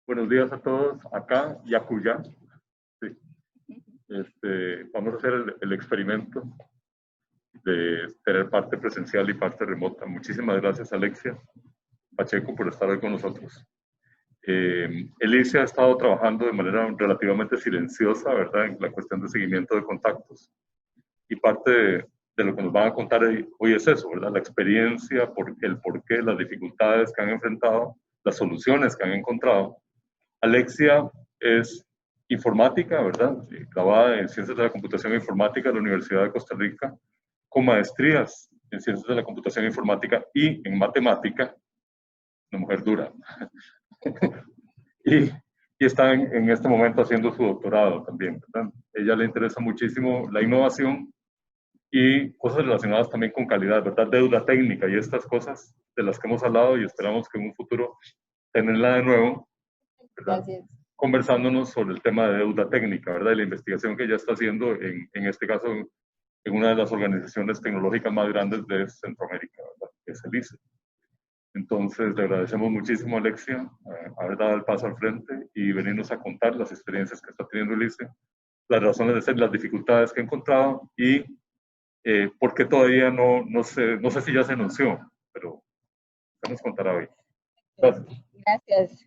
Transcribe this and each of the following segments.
Buenos días a todos, acá y acullá. Sí. Vamos a hacer el experimento de tener parte presencial y parte remota. Muchísimas gracias, Alexia Pacheco, por estar hoy con nosotros. Alicia ha estado trabajando de manera relativamente silenciosa, ¿verdad?, en la cuestión de seguimiento de contactos. Y parte de lo que nos van a contar hoy es eso, ¿verdad?, la experiencia, el porqué, las dificultades que han enfrentado, las soluciones que han encontrado. Alexia es informática, ¿verdad?, graduada en Ciencias de la Computación e Informática de la Universidad de Costa Rica, con maestrías en Ciencias de la Computación e Informática y en Matemática, una mujer dura. y está en este momento haciendo su doctorado también, ¿verdad? Ella le interesa muchísimo la innovación y cosas relacionadas también con calidad, ¿verdad? Deuda técnica y estas cosas de las que hemos hablado, y esperamos que en un futuro tenerla de nuevo, ¿verdad?, gracias, conversándonos sobre el tema de deuda técnica, ¿verdad?, y la investigación que ella está haciendo, en este caso, en una de las organizaciones tecnológicas más grandes de Centroamérica, ¿verdad?, que es el ICE. Entonces, le agradecemos muchísimo, Alexia, haber dado el paso al frente y venirnos a contar las experiencias que está teniendo el ICE, las razones de ser, las dificultades que ha encontrado y por qué todavía no sé si ya se anunció, pero se nos contará hoy. Gracias. gracias.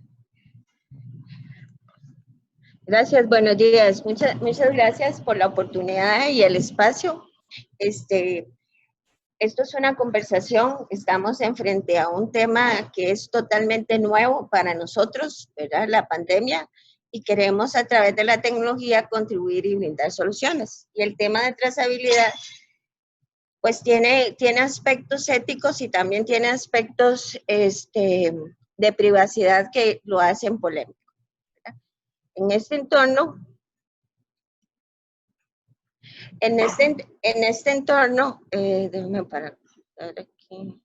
Gracias, buenos días. Muchas gracias por la oportunidad y el espacio. Esto es una conversación, estamos enfrente a un tema que es totalmente nuevo para nosotros, ¿verdad?, la pandemia, y queremos a través de la tecnología contribuir y brindar soluciones. Y el tema de trazabilidad, pues tiene aspectos éticos y también tiene aspectos de privacidad que lo hacen polémico. En este entorno, déjame para aquí,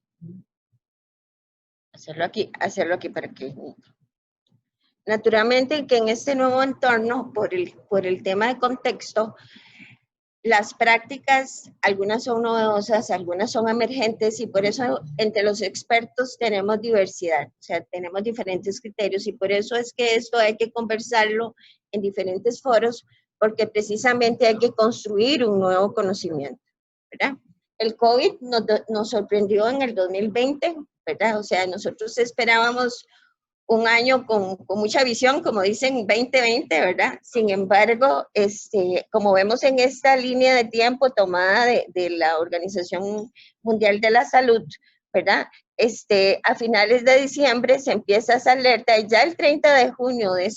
hacerlo aquí para que, naturalmente que en este nuevo entorno, por el tema de contexto, las prácticas, algunas son novedosas, algunas son emergentes, y por eso entre los expertos tenemos diversidad, o sea, tenemos diferentes criterios, y por eso es que esto hay que conversarlo en diferentes foros, porque precisamente hay que construir un nuevo conocimiento, ¿verdad? El COVID nos sorprendió en el 2020, ¿verdad? O sea, nosotros esperábamos un año con mucha visión, como dicen, 2020, ¿verdad? Sin embargo, como vemos en esta línea de tiempo tomada de la Organización Mundial de la Salud, ¿verdad? A finales de diciembre se empieza esa alerta, y ya el 30 de junio de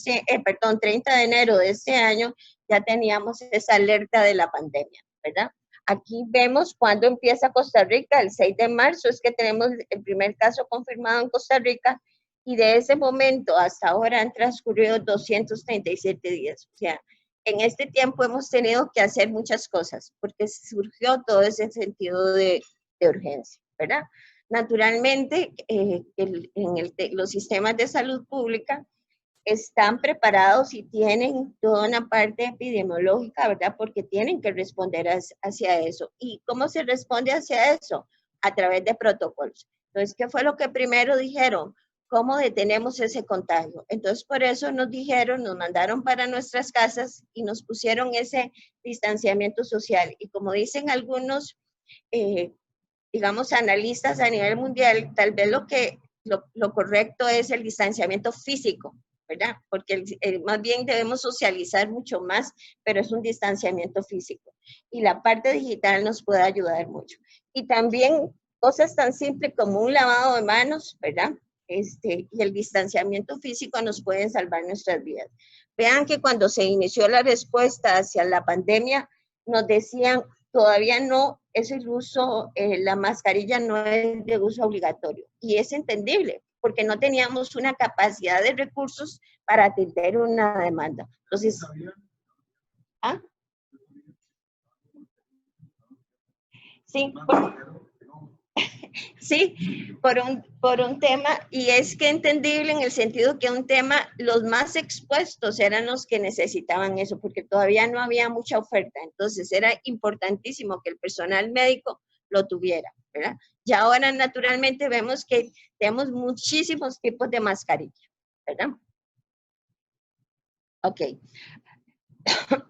30 de enero de este año, ya teníamos esa alerta de la pandemia, ¿verdad? Aquí vemos cuándo empieza Costa Rica, el 6 de marzo es que tenemos el primer caso confirmado en Costa Rica, y de ese momento hasta ahora han transcurrido 237 días. O sea, en este tiempo hemos tenido que hacer muchas cosas, porque surgió todo ese sentido de urgencia, ¿verdad? Naturalmente, los sistemas de salud pública están preparados y tienen toda una parte epidemiológica, ¿verdad? Porque tienen que responder hacia eso. ¿Y cómo se responde hacia eso? A través de protocolos. Entonces, ¿qué fue lo que primero dijeron? ¿Cómo detenemos ese contagio? Entonces, por eso nos mandaron para nuestras casas y nos pusieron ese distanciamiento social. Y como dicen algunos, digamos, analistas a nivel mundial, tal vez lo correcto es el distanciamiento físico, ¿verdad? Porque más bien debemos socializar mucho más, pero es un distanciamiento físico. Y la parte digital nos puede ayudar mucho. Y también cosas tan simples como un lavado de manos, ¿verdad? Y el distanciamiento físico nos pueden salvar nuestras vidas. Vean que cuando se inició la respuesta hacia la pandemia, nos decían, todavía no es el uso, la mascarilla no es de uso obligatorio. Y es entendible, porque no teníamos una capacidad de recursos para atender una demanda. Entonces, ¿ah? Sí, sí, por un tema, y es que entendible en el sentido que un tema, los más expuestos eran los que necesitaban eso, porque todavía no había mucha oferta, entonces era importantísimo que el personal médico lo tuviera, ¿verdad? Y ahora naturalmente vemos que tenemos muchísimos tipos de mascarilla, ¿verdad? Ok.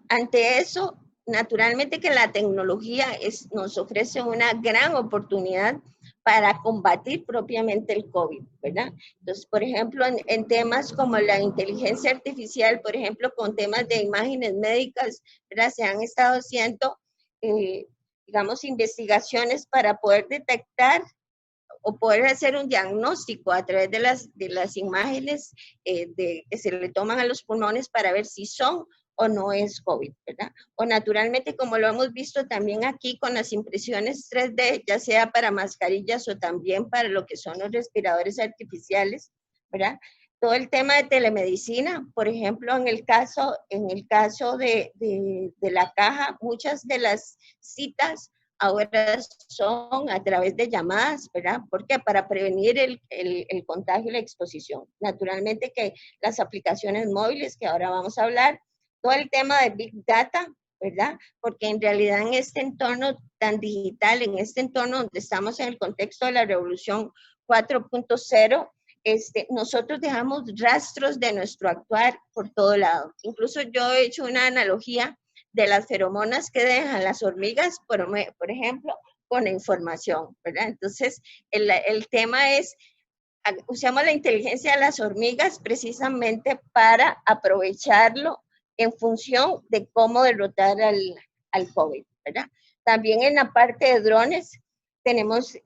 Ante eso, naturalmente que la tecnología nos ofrece una gran oportunidad para combatir propiamente el COVID, ¿verdad? Entonces, por ejemplo, en temas como la inteligencia artificial, por ejemplo, con temas de imágenes médicas, ¿verdad? Se han estado haciendo, digamos, investigaciones para poder detectar o poder hacer un diagnóstico a través de las imágenes que se le toman a los pulmones para ver si son o no es COVID, ¿verdad? O naturalmente, como lo hemos visto también aquí con las impresiones 3D, ya sea para mascarillas o también para lo que son los respiradores artificiales, ¿verdad? Todo el tema de telemedicina, por ejemplo, en el caso de la caja, muchas de las citas ahora son a través de llamadas, ¿verdad? ¿Por qué? Para prevenir el contagio y la exposición. Naturalmente que las aplicaciones móviles, que ahora vamos a hablar, todo el tema de Big Data, ¿verdad? Porque en realidad en este entorno tan digital, en este entorno donde estamos en el contexto de la revolución 4.0, nosotros dejamos rastros de nuestro actuar por todo lado. Incluso yo he hecho una analogía de las feromonas que dejan las hormigas, por ejemplo, con la información, ¿verdad? Entonces, el tema es, usamos la inteligencia de las hormigas precisamente para aprovecharlo en función de cómo derrotar al COVID, ¿verdad? También en la parte de drones, tenemos,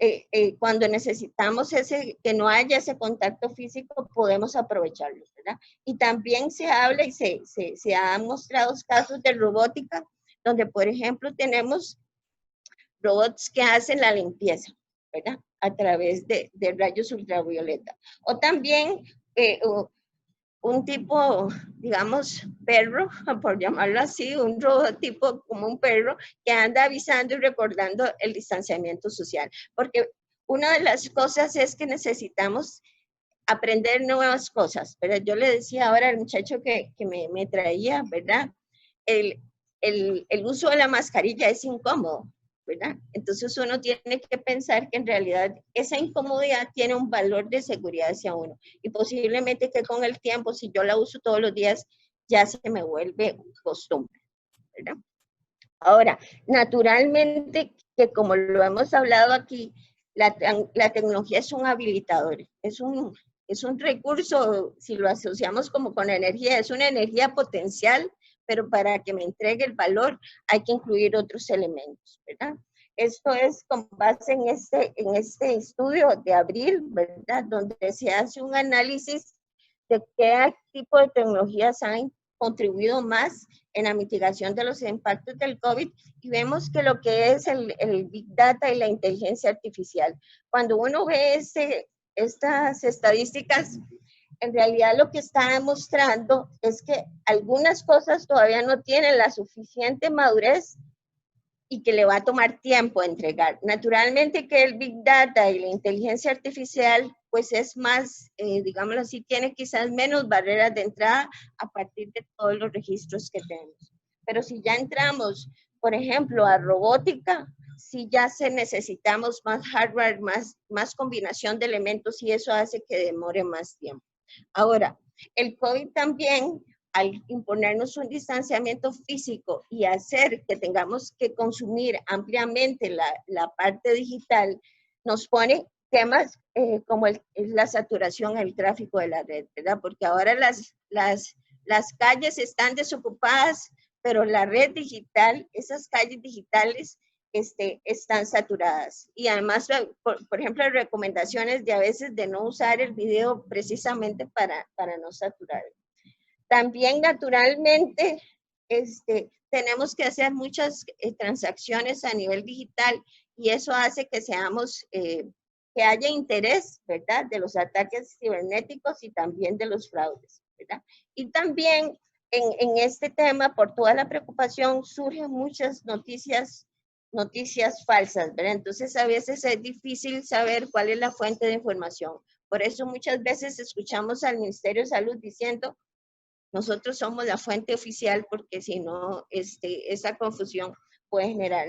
cuando necesitamos que no haya ese contacto físico, podemos aprovecharlos, ¿verdad? Y también se habla y se han mostrado casos de robótica, donde, por ejemplo, tenemos robots que hacen la limpieza, ¿verdad? A través de rayos ultravioleta. O también un tipo, digamos, perro, por llamarlo así, un robot tipo como un perro que anda avisando y recordando el distanciamiento social. Porque una de las cosas es que necesitamos aprender nuevas cosas, pero yo le decía ahora al muchacho que me traía, ¿verdad? El uso de la mascarilla es incómodo, ¿verdad? Entonces uno tiene que pensar que en realidad esa incomodidad tiene un valor de seguridad hacia uno y posiblemente que con el tiempo, si yo la uso todos los días, ya se me vuelve costumbre, ¿verdad? Ahora, naturalmente que como lo hemos hablado aquí, la tecnología es un habilitador, es un recurso, si lo asociamos como con energía, es una energía potencial, pero para que me entregue el valor hay que incluir otros elementos, ¿verdad? Esto es con base en este estudio de abril, ¿verdad? Donde se hace un análisis de qué tipo de tecnologías han contribuido más en la mitigación de los impactos del COVID y vemos que lo que es el Big Data y la inteligencia artificial. Cuando uno ve estas estadísticas, en realidad lo que está demostrando es que algunas cosas todavía no tienen la suficiente madurez y que le va a tomar tiempo entregar. Naturalmente que el Big Data y la inteligencia artificial pues es más, digámoslo así, tiene quizás menos barreras de entrada a partir de todos los registros que tenemos. Pero si ya entramos, por ejemplo, a robótica, sí ya necesitamos más hardware, más combinación de elementos y eso hace que demore más tiempo. Ahora, el COVID también, al imponernos un distanciamiento físico y hacer que tengamos que consumir ampliamente la parte digital, nos pone temas como la saturación, el tráfico de la red, ¿verdad? Porque ahora las calles están desocupadas, pero la red digital, esas calles digitales están saturadas. Y además, por ejemplo, recomendaciones de a veces de no usar el video precisamente para no saturar. También naturalmente tenemos que hacer muchas transacciones a nivel digital y eso hace que que haya interés, ¿verdad? De los ataques cibernéticos y también de los fraudes, ¿verdad? Y también en este tema, por toda la preocupación, surgen muchas noticias falsas, ¿verdad? Entonces a veces es difícil saber cuál es la fuente de información. Por eso muchas veces escuchamos al Ministerio de Salud diciendo nosotros somos la fuente oficial porque si no, esa confusión puede generar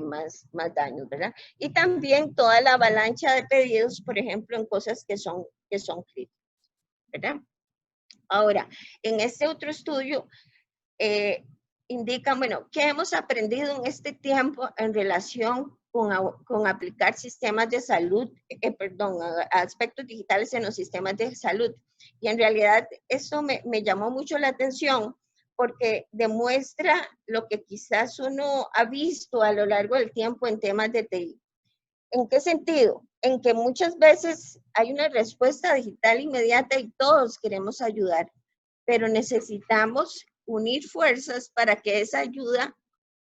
más daños, ¿verdad? Y también toda la avalancha de pedidos, por ejemplo, en cosas que son críticas, ¿verdad? Ahora, en este otro estudio, indican, bueno, ¿qué hemos aprendido en este tiempo en relación con aplicar sistemas de salud, aspectos digitales en los sistemas de salud? Y en realidad eso me llamó mucho la atención porque demuestra lo que quizás uno ha visto a lo largo del tiempo en temas de TI. ¿En qué sentido? En que muchas veces hay una respuesta digital inmediata y todos queremos ayudar, pero necesitamos unir fuerzas para que esa ayuda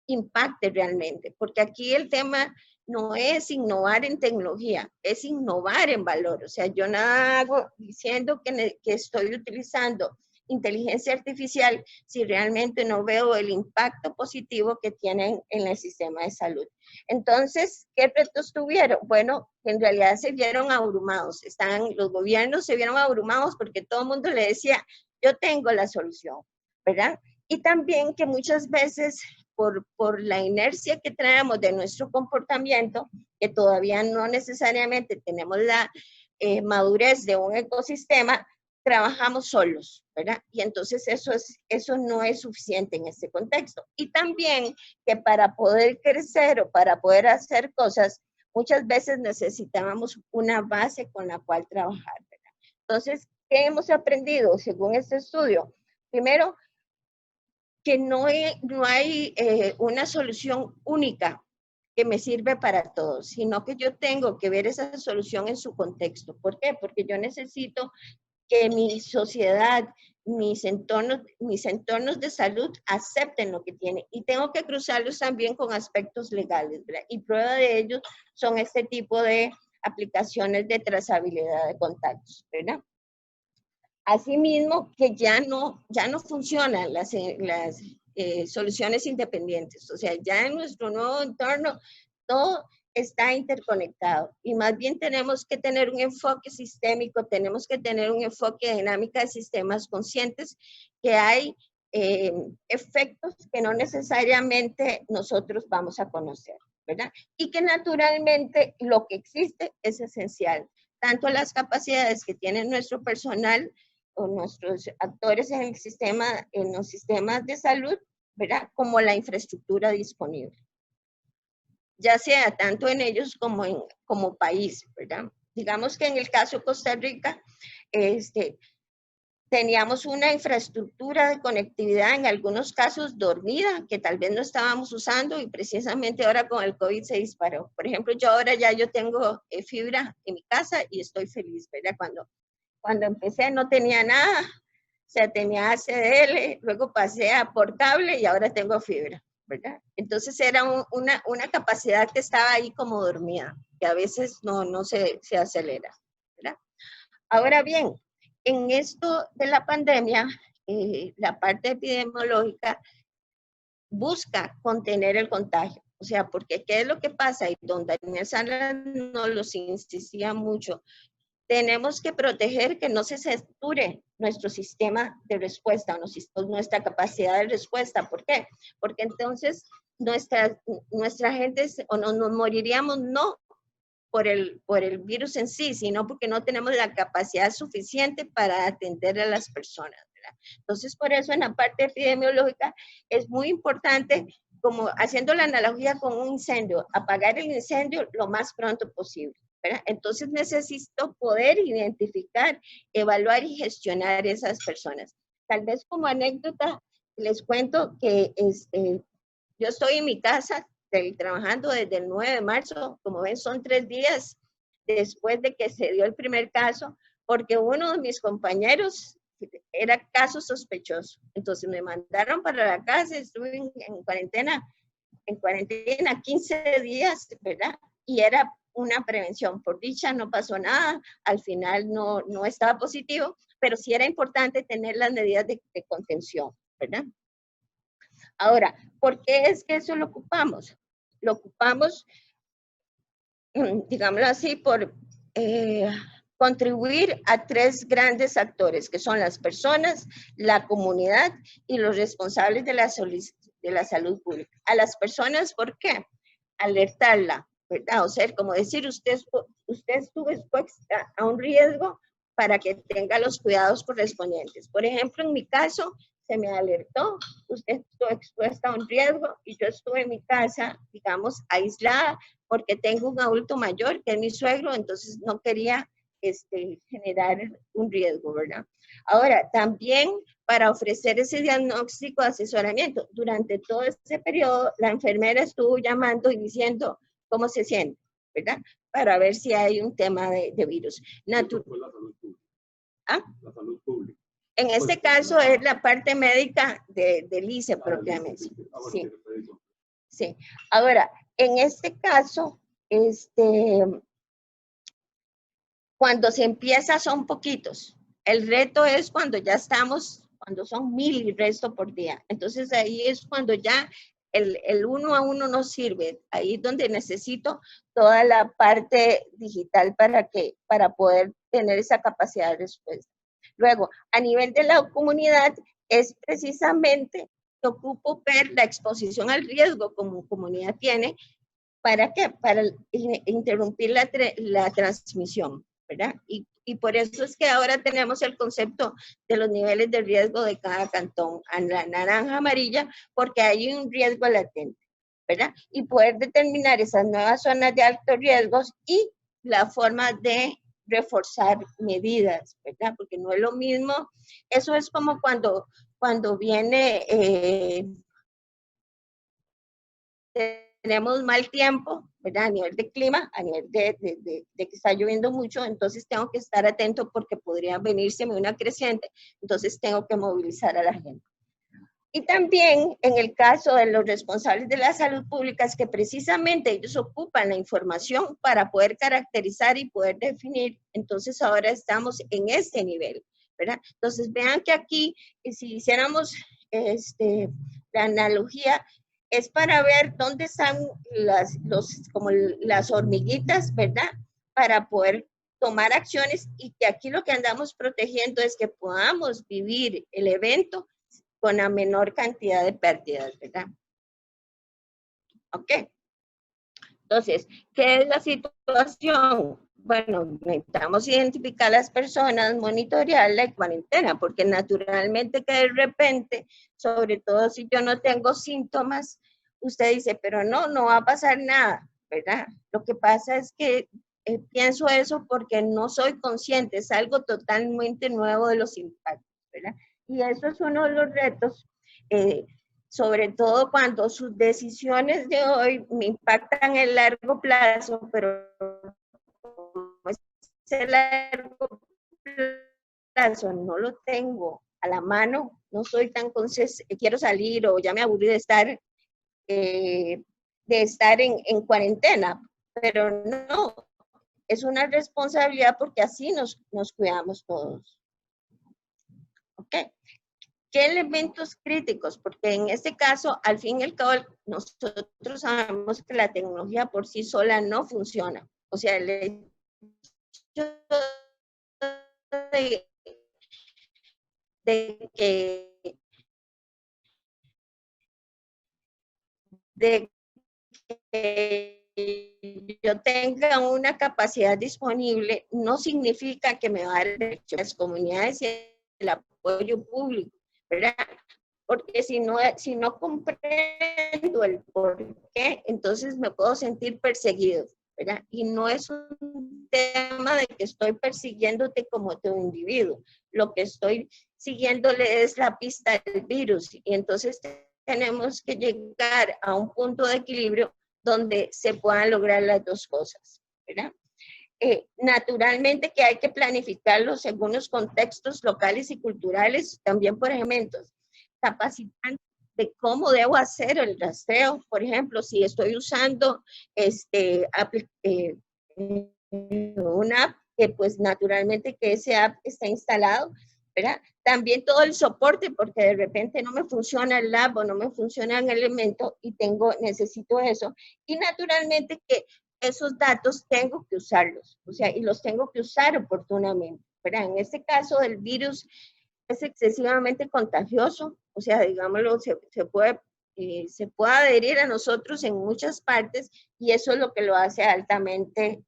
impacte realmente, porque aquí el tema no es innovar en tecnología, es innovar en valor. O sea, yo nada hago diciendo que estoy utilizando inteligencia artificial si realmente no veo el impacto positivo que tienen en el sistema de salud. Entonces, ¿qué retos tuvieron? Bueno, en realidad se vieron abrumados. Los gobiernos se vieron abrumados porque todo el mundo le decía, yo tengo la solución, ¿verdad? Y también que muchas veces por la inercia que traemos de nuestro comportamiento, que todavía no necesariamente tenemos la madurez de un ecosistema, trabajamos solos, ¿verdad? Y entonces eso no es suficiente en este contexto. Y también que para poder crecer o para poder hacer cosas, muchas veces necesitábamos una base con la cual trabajar, ¿verdad? Entonces, ¿qué hemos aprendido según este estudio? Primero, que no hay una solución única que me sirve para todos, sino que yo tengo que ver esa solución en su contexto. ¿Por qué? Porque yo necesito que mi sociedad, mis entornos de salud acepten lo que tiene y tengo que cruzarlos también con aspectos legales, ¿verdad? Y prueba de ello son este tipo de aplicaciones de trazabilidad de contactos, ¿verdad? Asimismo, que ya no funcionan las soluciones independientes. O sea, ya en nuestro nuevo entorno todo está interconectado y más bien tenemos que tener un enfoque sistémico, tenemos que tener un enfoque de dinámica de sistemas conscientes que hay efectos que no necesariamente nosotros vamos a conocer, ¿verdad? Y que naturalmente lo que existe es esencial, tanto las capacidades que tiene nuestro personal o nuestros actores en el sistema, en los sistemas de salud, ¿verdad? Como la infraestructura disponible, ya sea tanto en ellos como país, ¿verdad? Digamos que en el caso de Costa Rica, teníamos una infraestructura de conectividad en algunos casos dormida, que tal vez no estábamos usando y precisamente ahora con el COVID se disparó. Por ejemplo, yo tengo fibra en mi casa y estoy feliz, ¿verdad? Cuando empecé no tenía nada, o sea, tenía ACDL, luego pasé a portable y ahora tengo fibra, ¿verdad? Entonces era una capacidad que estaba ahí como dormida, que a veces no se acelera, ¿verdad? Ahora bien, en esto de la pandemia, la parte epidemiológica busca contener el contagio. O sea, porque ¿qué es lo que pasa? Y don Daniel Salas nos los insistía mucho. Tenemos que proteger que no se sature nuestro sistema de respuesta, nuestra capacidad de respuesta. ¿Por qué? Porque entonces nuestra gente nos moriríamos no por el virus en sí, sino porque no tenemos la capacidad suficiente para atender a las personas, ¿verdad? Entonces, por eso en la parte epidemiológica es muy importante, como haciendo la analogía con un incendio, apagar el incendio lo más pronto posible, ¿verdad? Entonces necesito poder identificar, evaluar y gestionar esas personas. Tal vez como anécdota les cuento que yo estoy en mi casa trabajando desde el 9 de marzo, como ven son 3 días después de que se dio el primer caso, porque uno de mis compañeros era caso sospechoso. Entonces me mandaron para la casa, estuve en cuarentena 15 días, ¿verdad? Y era una prevención. Por dicha no pasó nada, al final no estaba positivo, pero sí era importante tener las medidas de contención, ¿verdad? Ahora, ¿por qué es que eso lo ocupamos? Lo ocupamos, digámoslo así, por contribuir a 3 grandes actores, que son las personas, la comunidad y los responsables de la salud pública. A las personas, ¿por qué? Alertarla, ¿verdad? O sea, como decir, usted estuvo expuesta a un riesgo para que tenga los cuidados correspondientes. Por ejemplo, en mi caso, se me alertó, usted estuvo expuesta a un riesgo y yo estuve en mi casa, digamos, aislada, porque tengo un adulto mayor que es mi suegro, entonces no quería generar un riesgo, ¿verdad? Ahora, también para ofrecer ese diagnóstico de asesoramiento, durante todo ese periodo, la enfermera estuvo llamando y diciendo cómo se siente, ¿verdad? Para ver si hay un tema de virus. La salud pública. ¿Ah? La salud pública. En este caso es la parte médica del ICE propiamente. Sí. Sí. Ahora, en este caso, cuando se empieza son poquitos. El reto es cuando ya estamos, cuando son 1000 y resto por día. Entonces ahí es cuando ya el 1 a 1 no sirve. Ahí es donde necesito toda la parte digital para poder tener esa capacidad de respuesta. Luego, a nivel de la comunidad, es precisamente que ocupo ver la exposición al riesgo como comunidad tiene. ¿Para qué? Para interrumpir la transmisión, ¿verdad? Y por eso es que ahora tenemos el concepto de los niveles de riesgo de cada cantón, a la naranja, amarilla, porque hay un riesgo latente, ¿verdad? Y poder determinar esas nuevas zonas de alto riesgo y la forma de reforzar medidas, ¿verdad? Porque no es lo mismo, eso es como cuando viene, tenemos mal tiempo, ¿verdad? A nivel de clima, a nivel de que está lloviendo mucho, entonces tengo que estar atento porque podría venirse una creciente, entonces tengo que movilizar a la gente. Y también en el caso de los responsables de la salud pública es que precisamente ellos ocupan la información para poder caracterizar y poder definir. Entonces ahora estamos en este nivel, ¿verdad? Entonces vean que aquí, si hiciéramos la analogía, es para ver dónde están como las hormiguitas, ¿verdad? Para poder tomar acciones y que aquí lo que andamos protegiendo es que podamos vivir el evento con la menor cantidad de pérdidas, ¿verdad? Ok. Entonces, ¿qué es la situación? Bueno, necesitamos identificar a las personas, monitorearla y cuarentena, porque naturalmente que de repente, sobre todo si yo no tengo síntomas, usted dice, pero no va a pasar nada, ¿verdad? Lo que pasa es que pienso eso porque no soy consciente, es algo totalmente nuevo de los impactos, ¿verdad? Y eso es uno de los retos, sobre todo cuando sus decisiones de hoy me impactan en largo plazo, pero ese largo plazo no lo tengo a la mano, no soy tan consciente, quiero salir o ya me aburrí de estar en cuarentena, pero no, es una responsabilidad porque así nos cuidamos todos. ¿Ok? ¿Qué elementos críticos? Porque en este caso, al fin y al cabo, nosotros sabemos que la tecnología por sí sola no funciona. O sea, el hecho de que yo tenga una capacidad disponible no significa que me va a dar las comunidades y el apoyo público, ¿verdad? Porque si no comprendo el por qué, entonces me puedo sentir perseguido, ¿verdad? Y no es un tema de que estoy persiguiéndote como tu individuo, lo que estoy siguiéndole es la pista del virus, y entonces tenemos que llegar a un punto de equilibrio donde se puedan lograr las dos cosas, ¿verdad? Naturalmente que hay que planificarlo según los contextos locales y culturales, también por elementos capacitantes de cómo debo hacer el rastreo. Por ejemplo, si estoy usando una app, que pues naturalmente que ese app está instalado, ¿verdad? También todo el soporte, porque de repente no me funciona el lab o no me funciona el elemento y necesito eso. Y naturalmente que esos datos tengo que usarlos, o sea, y los tengo que usar oportunamente, ¿verdad? En este caso del virus es excesivamente contagioso, o sea, digámoslo, se puede adherir a nosotros en muchas partes y eso es lo que lo hace altamente,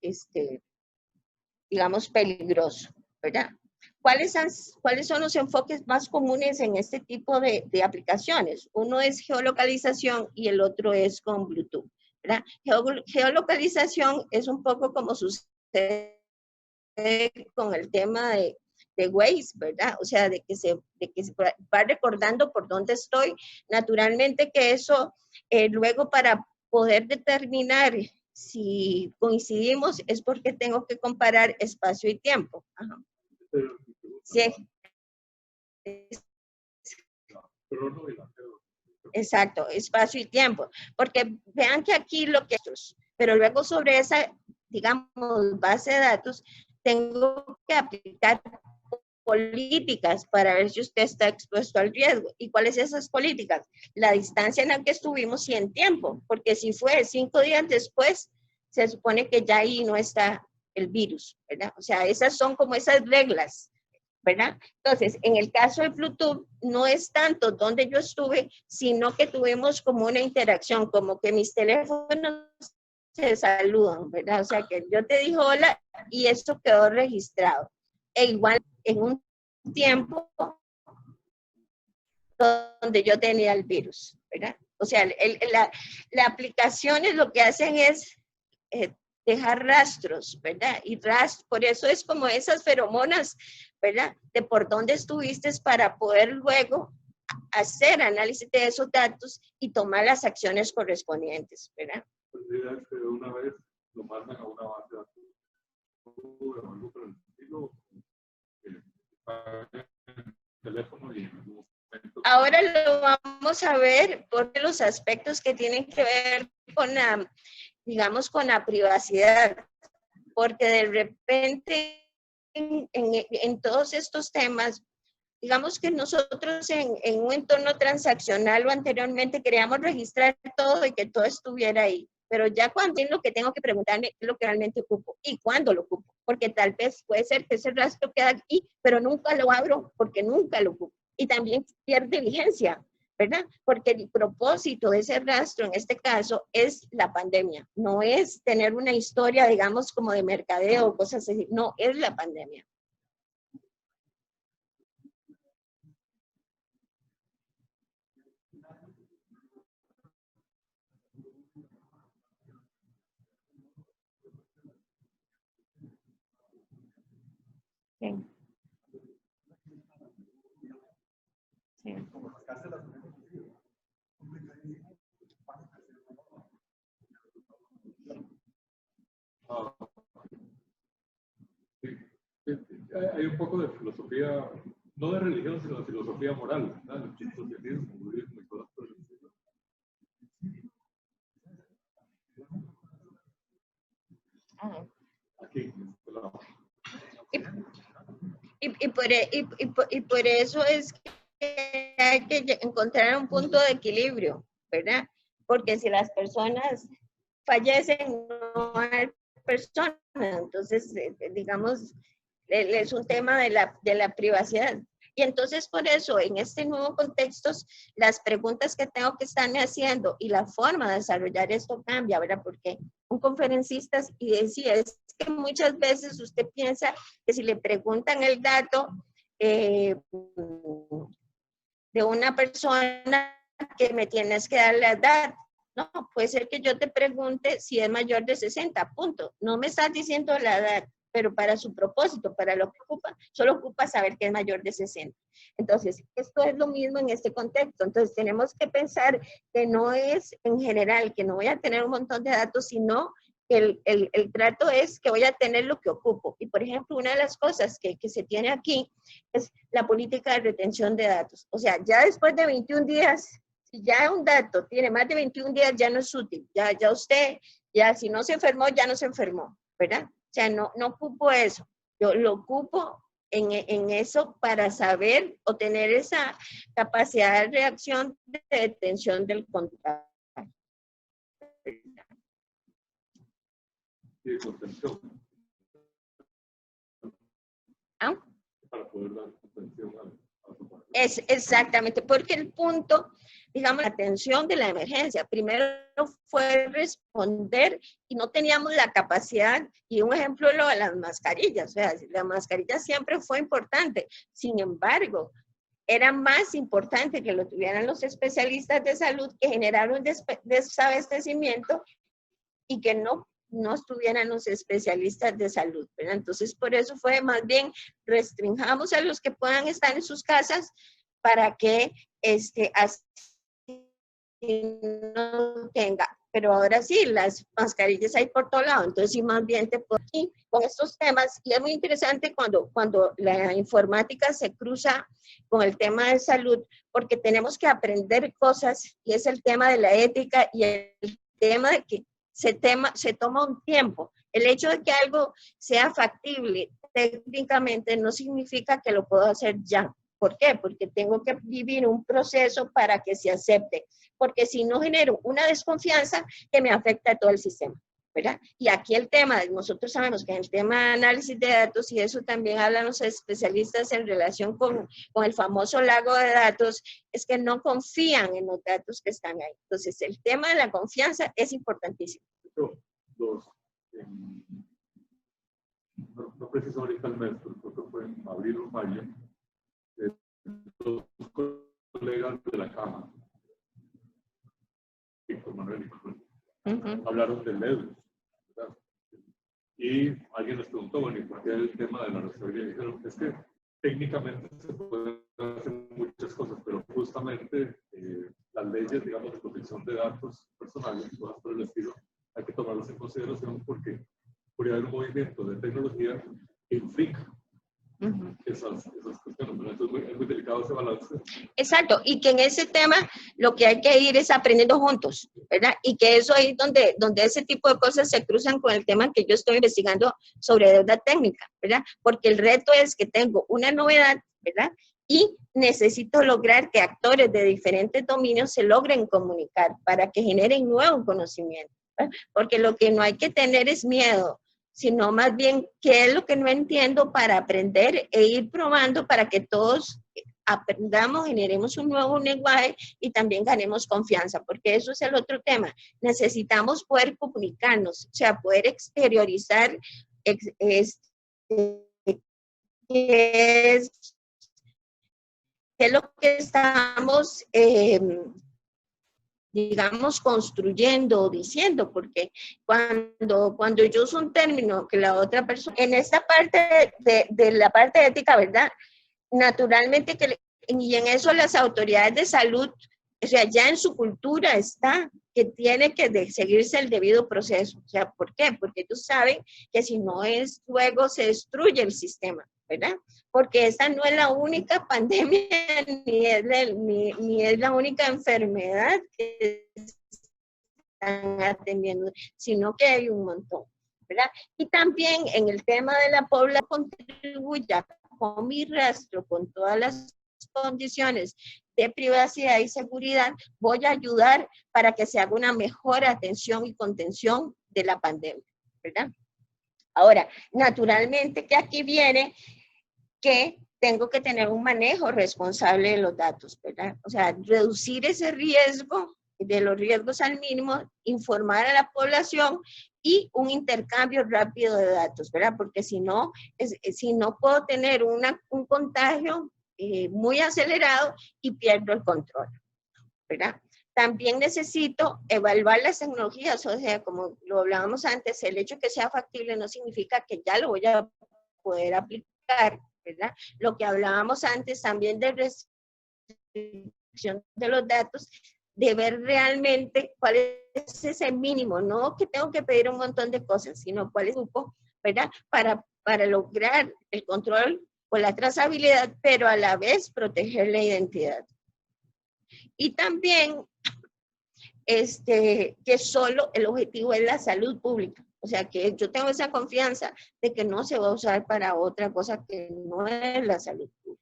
digamos, peligroso, ¿verdad? ¿cuáles son los enfoques más comunes en este tipo de aplicaciones? Uno es geolocalización y el otro es con Bluetooth, ¿verdad? Geolocalización es un poco como sucede con el tema de Waze, ¿verdad? O sea, de que se va recordando por dónde estoy. Naturalmente que eso, luego para poder determinar si coincidimos es porque tengo que comparar espacio y tiempo. Ajá. Sí. Exacto, espacio y tiempo. Porque vean que aquí lo que es, pero luego sobre esa, digamos, base de datos, tengo que aplicar políticas para ver si usted está expuesto al riesgo. ¿Y cuáles son esas políticas? La distancia en la que estuvimos y en tiempo, porque si fue 5 días después, se supone que ya ahí no está el virus, ¿verdad? O sea, esas son como esas reglas, ¿verdad? Entonces, en el caso de Bluetooth, no es tanto donde yo estuve, sino que tuvimos como una interacción, como que mis teléfonos se saludan, ¿verdad? O sea, que yo te dije hola y eso quedó registrado. E igual en un tiempo donde yo tenía el virus, ¿verdad? O sea, la aplicación es lo que hacen es dejar rastros, ¿verdad? Y por eso es como esas feromonas, ¿verdad? De por dónde estuviste para poder luego hacer análisis de esos datos y tomar las acciones correspondientes, ¿verdad? Pues la idea es que de una vez lo mandan a una base de datos o algo por el estilo, teléfono y en algún momento. Ahora lo vamos a ver por los aspectos que tienen que ver con la, digamos, con la privacidad, porque de repente en todos estos temas, digamos que nosotros en un entorno transaccional o anteriormente queríamos registrar todo y que todo estuviera ahí, pero ya cuando es lo que tengo que preguntarme es lo que realmente ocupo y cuándo lo ocupo, porque tal vez puede ser que ese rastro queda aquí, pero nunca lo abro porque nunca lo ocupo y también pierde vigencia, ¿verdad? Porque el propósito de ese rastro, en este caso, es la pandemia. No es tener una historia, digamos, como de mercadeo o cosas así. No, es la pandemia. Sí. Sí. Hay un poco de filosofía, no de religión, sino de filosofía moral, ¿verdad? El socialismo, budismo y cosas por el estilo. Aquí, en este lado. Y por eso es que hay que encontrar un punto de equilibrio, ¿verdad? Porque si las personas fallecen, no hay personas. Entonces, digamos, es un tema de la privacidad. Y entonces, por eso, en este nuevo contexto, las preguntas que tengo que estarme haciendo y la forma de desarrollar esto cambia, ¿verdad? Porque un conferencista, y decía, es que muchas veces usted piensa que si le preguntan el dato de una persona que me tienes que dar la edad, no, puede ser que yo te pregunte si es mayor de 60, punto. No me estás diciendo la edad, pero para su propósito, para lo que ocupa, solo ocupa saber que es mayor de 60. Entonces, esto es lo mismo en este contexto. Entonces, tenemos que pensar que no es en general, que no voy a tener un montón de datos, sino que el trato es que voy a tener lo que ocupo. Y, por ejemplo, una de las cosas que se tiene aquí es la política de retención de datos. O sea, ya después de 21 días, si ya un dato tiene más de 21 días, ya no es útil. Ya usted, ya si no se enfermó, ya no se enfermó, ¿verdad? O sea, no ocupo eso. Yo lo ocupo en eso para saber o tener esa capacidad de reacción de detención del contagio. Sí, contención. ¿Ah? Para poder dar contención a su pareja. Es exactamente, porque el punto digamos, la atención de la emergencia. Primero fue responder y no teníamos la capacidad, y un ejemplo lo de las mascarillas, o sea, la mascarilla siempre fue importante, sin embargo, era más importante que lo tuvieran los especialistas de salud, que generaron desabastecimiento y que no estuvieran los especialistas de salud, ¿verdad? Entonces, por eso fue más bien restringamos a los que puedan estar en sus casas para que así no tenga. Pero ahora sí, las mascarillas hay por todo lado, entonces sí, más bien te puedo aquí con estos temas, y es muy interesante cuando la informática se cruza con el tema de salud, porque tenemos que aprender cosas, y es el tema de la ética y el tema de que se toma un tiempo. El hecho de que algo sea factible técnicamente no significa que lo puedo hacer ya. ¿Por qué? Porque tengo que vivir un proceso para que se acepte, porque si no genero una desconfianza que me afecta a todo el sistema, ¿verdad? Y aquí el tema, nosotros sabemos que en el tema de análisis de datos, y eso también hablan los especialistas en relación con el famoso lago de datos, es que no confían en los datos que están ahí. Entonces, el tema de la confianza es importantísimo. No preciso ahorita el mes, pero creo que fue en abril o mayo, los colegas de la Caja, Víctor Manuel y Manuel, hablaron del EDUS, ¿verdad? Y alguien les preguntó, bueno, ¿y por qué el tema de la rastrería? Y dijeron, es que técnicamente se pueden hacer muchas cosas, pero justamente las leyes, digamos, de protección de datos personales y cosas por el estilo, hay que tomarlas en consideración porque podría haber un movimiento de tecnología que infrinja esas cuestiones, ¿no? Entonces es muy delicado ese balance. Exacto, y que en ese tema lo que hay que ir es aprendiendo juntos, ¿verdad? Y que eso es donde ese tipo de cosas se cruzan con el tema que yo estoy investigando sobre deuda técnica, ¿verdad? Porque el reto es que tengo una novedad, ¿verdad? Y necesito lograr que actores de diferentes dominios se logren comunicar para que generen nuevo conocimiento, ¿verdad? Porque lo que no hay que tener es miedo, sino más bien qué es lo que no entiendo para aprender e ir probando para que todos aprendamos, generemos un nuevo lenguaje y también ganemos confianza, porque eso es el otro tema. Necesitamos poder comunicarnos, o sea, poder exteriorizar qué es lo que estamos digamos, construyendo o diciendo, porque cuando yo uso un término que la otra persona, en esta parte de la parte ética, ¿verdad? Naturalmente, y en eso las autoridades de salud, o sea, ya en su cultura está que tiene que seguirse el debido proceso. O sea, ¿por qué? Porque ellos saben que si no es, luego se destruye el sistema, ¿verdad? Porque esta no es la única pandemia, ni es la única enfermedad que están atendiendo, sino que hay un montón, ¿verdad? Y también en el tema de la población contribuya con mi rastro, con todas las condiciones de privacidad y seguridad, voy a ayudar para que se haga una mejor atención y contención de la pandemia, ¿verdad? Ahora, naturalmente que aquí viene que tengo que tener un manejo responsable de los datos, ¿verdad? O sea, reducir ese riesgo, de los riesgos al mínimo, informar a la población y un intercambio rápido de datos, ¿verdad? Porque si no puedo tener un contagio muy acelerado y pierdo el control, ¿verdad? También necesito evaluar las tecnologías, o sea, como lo hablábamos antes, el hecho de que sea factible no significa que ya lo voy a poder aplicar, ¿verdad? Lo que hablábamos antes también de restricción de los datos, de ver realmente cuál es ese mínimo, no que tengo que pedir un montón de cosas, sino cuál es el grupo, ¿verdad? Para lograr el control o la trazabilidad, pero a la vez proteger la identidad. Y también que solo el objetivo es la salud pública. O sea, que yo tengo esa confianza de que no se va a usar para otra cosa que no es la salud pública.